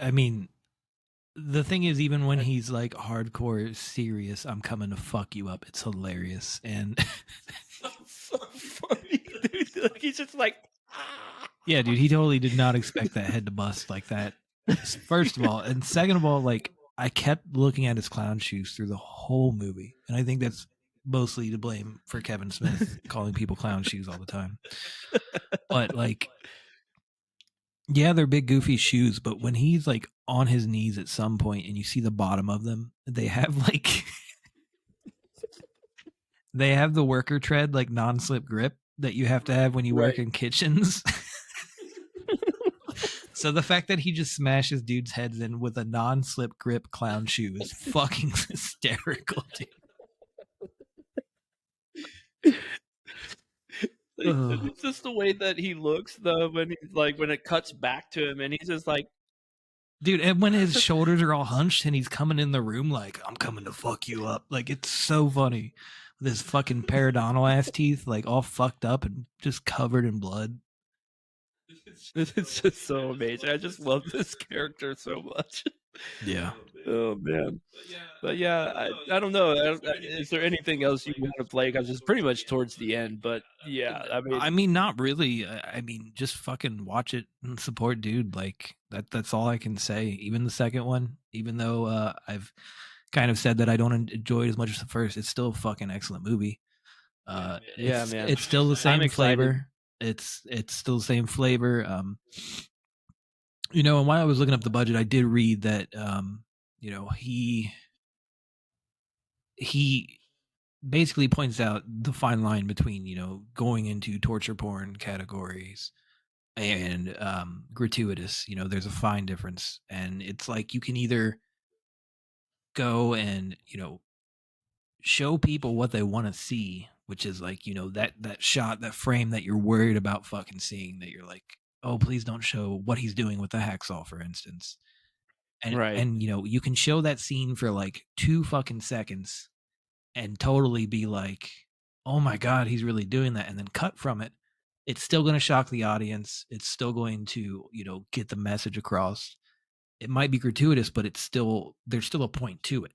I mean, the thing is, even when he's like hardcore serious, I'm coming to fuck you up. It's hilarious, and so funny, dude. Like, he's just like, yeah, dude, he totally did not expect that head to bust like that. First of all, and second of all, like I kept looking at his clown shoes through the whole movie, and I think that's mostly to blame for Kevin Smith calling people clown shoes all the time. But like, yeah, they're big goofy shoes, but when he's like on his knees at some point and you see the bottom of them, they have like they have the worker tread, like non-slip grip that you have to have when you work in kitchens. So the fact that he just smashes dudes' heads in with a non-slip grip clown shoe is fucking hysterical, dude. It's just the way that he looks, though, when he's like, when it cuts back to him, and he's just like, dude, and when his shoulders are all hunched and he's coming in the room like, I'm coming to fuck you up. Like, it's so funny. With his fucking periodontal ass teeth, like all fucked up and just covered in blood. It's just so amazing. I just love this character so much. Yeah. Oh man. But yeah, I don't know. Is there anything else you want to play? Because it's pretty much towards the end. But yeah, I mean, not really. I mean, just fucking watch it and support, dude. Like that's all I can say. Even the second one, even though I've kind of said that I don't enjoy it as much as the first, it's still a fucking excellent movie. Yeah, man. It's still the I'm same excited. flavor. It's still the same flavor. You know, and while I was looking up the budget, I did read that you know, he basically points out the fine line between, you know, going into torture porn categories and gratuitous. You know, there's a fine difference, and it's like you can either go and, you know, show people what they want to see, which is like, you know, that shot, that frame that you're worried about fucking seeing, that you're like, oh, please don't show what he's doing with the hacksaw, for instance. Right. And you know, you can show that scene for like 2 fucking seconds and totally be like, oh my god, he's really doing that, and then cut from it. It's still going to shock the audience. It's still going to, you know, get the message across. It might be gratuitous, but it's still, there's still a point to it.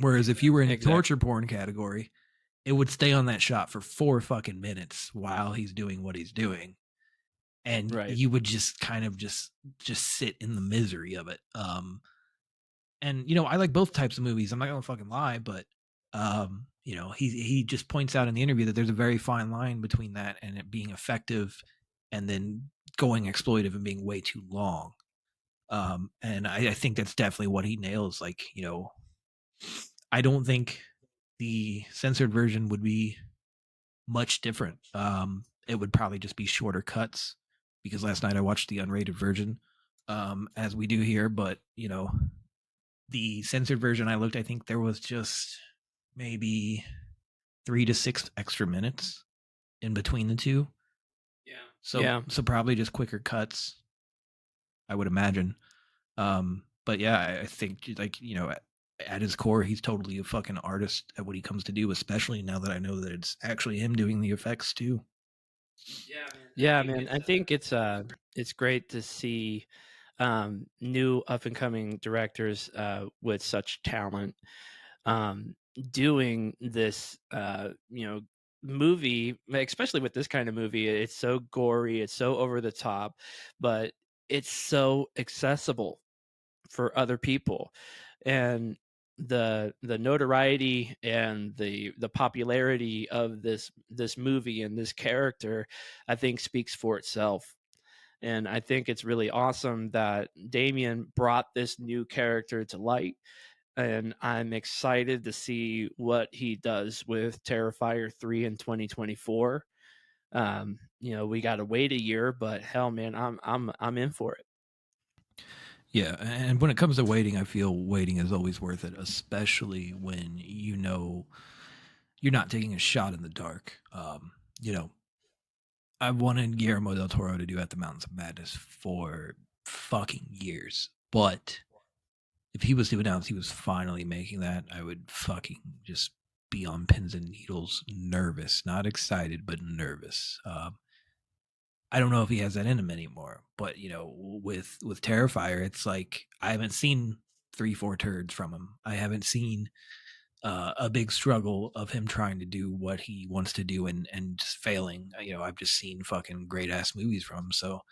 Whereas if you were in the torture porn category, it would stay on that shot for 4 fucking minutes while he's doing what he's doing. And you would just kind of just sit in the misery of it. And you know, I like both types of movies. I'm not gonna fucking lie, but you know, he just points out in the interview that there's a very fine line between that and it being effective and then going exploitive and being way too long. And I think that's definitely what he nails. Like, you know, I don't think the censored version would be much different. It would probably just be shorter cuts because last night I watched the unrated version, as we do here. But you know, the censored version I looked, I think there was just maybe 3 to 6 extra minutes in between the two. So probably just quicker cuts, I would imagine. But yeah, I think, like, you know, at his core, he's totally a fucking artist at what he comes to do, especially now that I know that it's actually him doing the effects too. Yeah, man. I think it's great to see new up and coming directors with such talent doing this you know, movie, especially with this kind of movie. It's so gory, it's so over the top, but it's so accessible for other people. And the notoriety and the popularity of this movie and this character, I think, speaks for itself. And I think it's really awesome that Damien brought this new character to light. And I'm excited to see what he does with Terrifier 3 in 2024. You know, we got to wait a year, but hell, man, I'm in for it. Yeah, and when it comes to waiting, I feel waiting is always worth it, especially when you know you're not taking a shot in the dark. You know, I've wanted Guillermo del Toro to do At the Mountains of Madness for fucking years, but if he was to announce he was finally making that, I would fucking just be on pins and needles, nervous, not excited, but nervous. I don't know if he has that in him anymore. But with Terrifier, it's like I haven't seen 3-4 turds from him. I haven't seen a big struggle of him trying to do what he wants to do and just failing. I've just seen fucking great ass movies from him. So,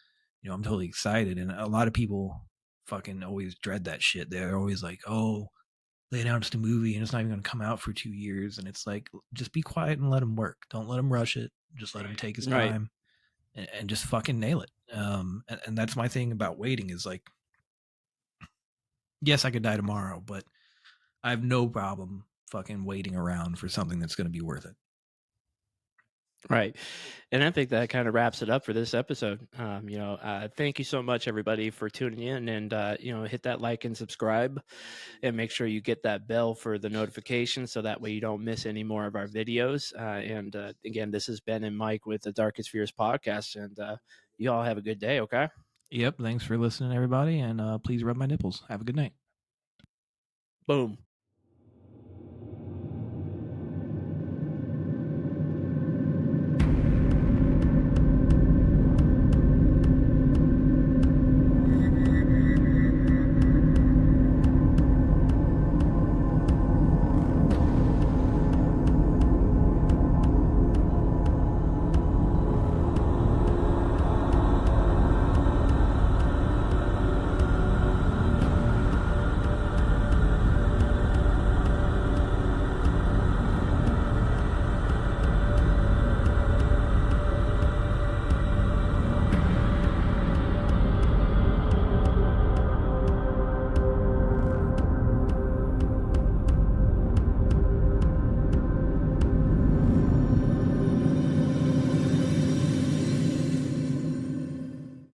I'm totally excited. And a lot of people fucking always dread that shit. They're always like, oh, they announced a movie and it's not even going to come out for 2 years. And it's like, just be quiet and let him work. Don't let him rush it. Just let him take his Right. time and just fucking nail it. And that's my thing about waiting is like, yes, I could die tomorrow, but I have no problem fucking waiting around for something that's going to be worth it. Right. And I think that kind of wraps it up for this episode. Thank you so much, everybody, for tuning in, and, hit that like and subscribe, and make sure you get that bell for the notification so that way you don't miss any more of our videos. Again, this is Ben and Mike with the Darkest Fears podcast, and you all have a good day. Okay. Yep. Thanks for listening, everybody. And please rub my nipples. Have a good night. Boom.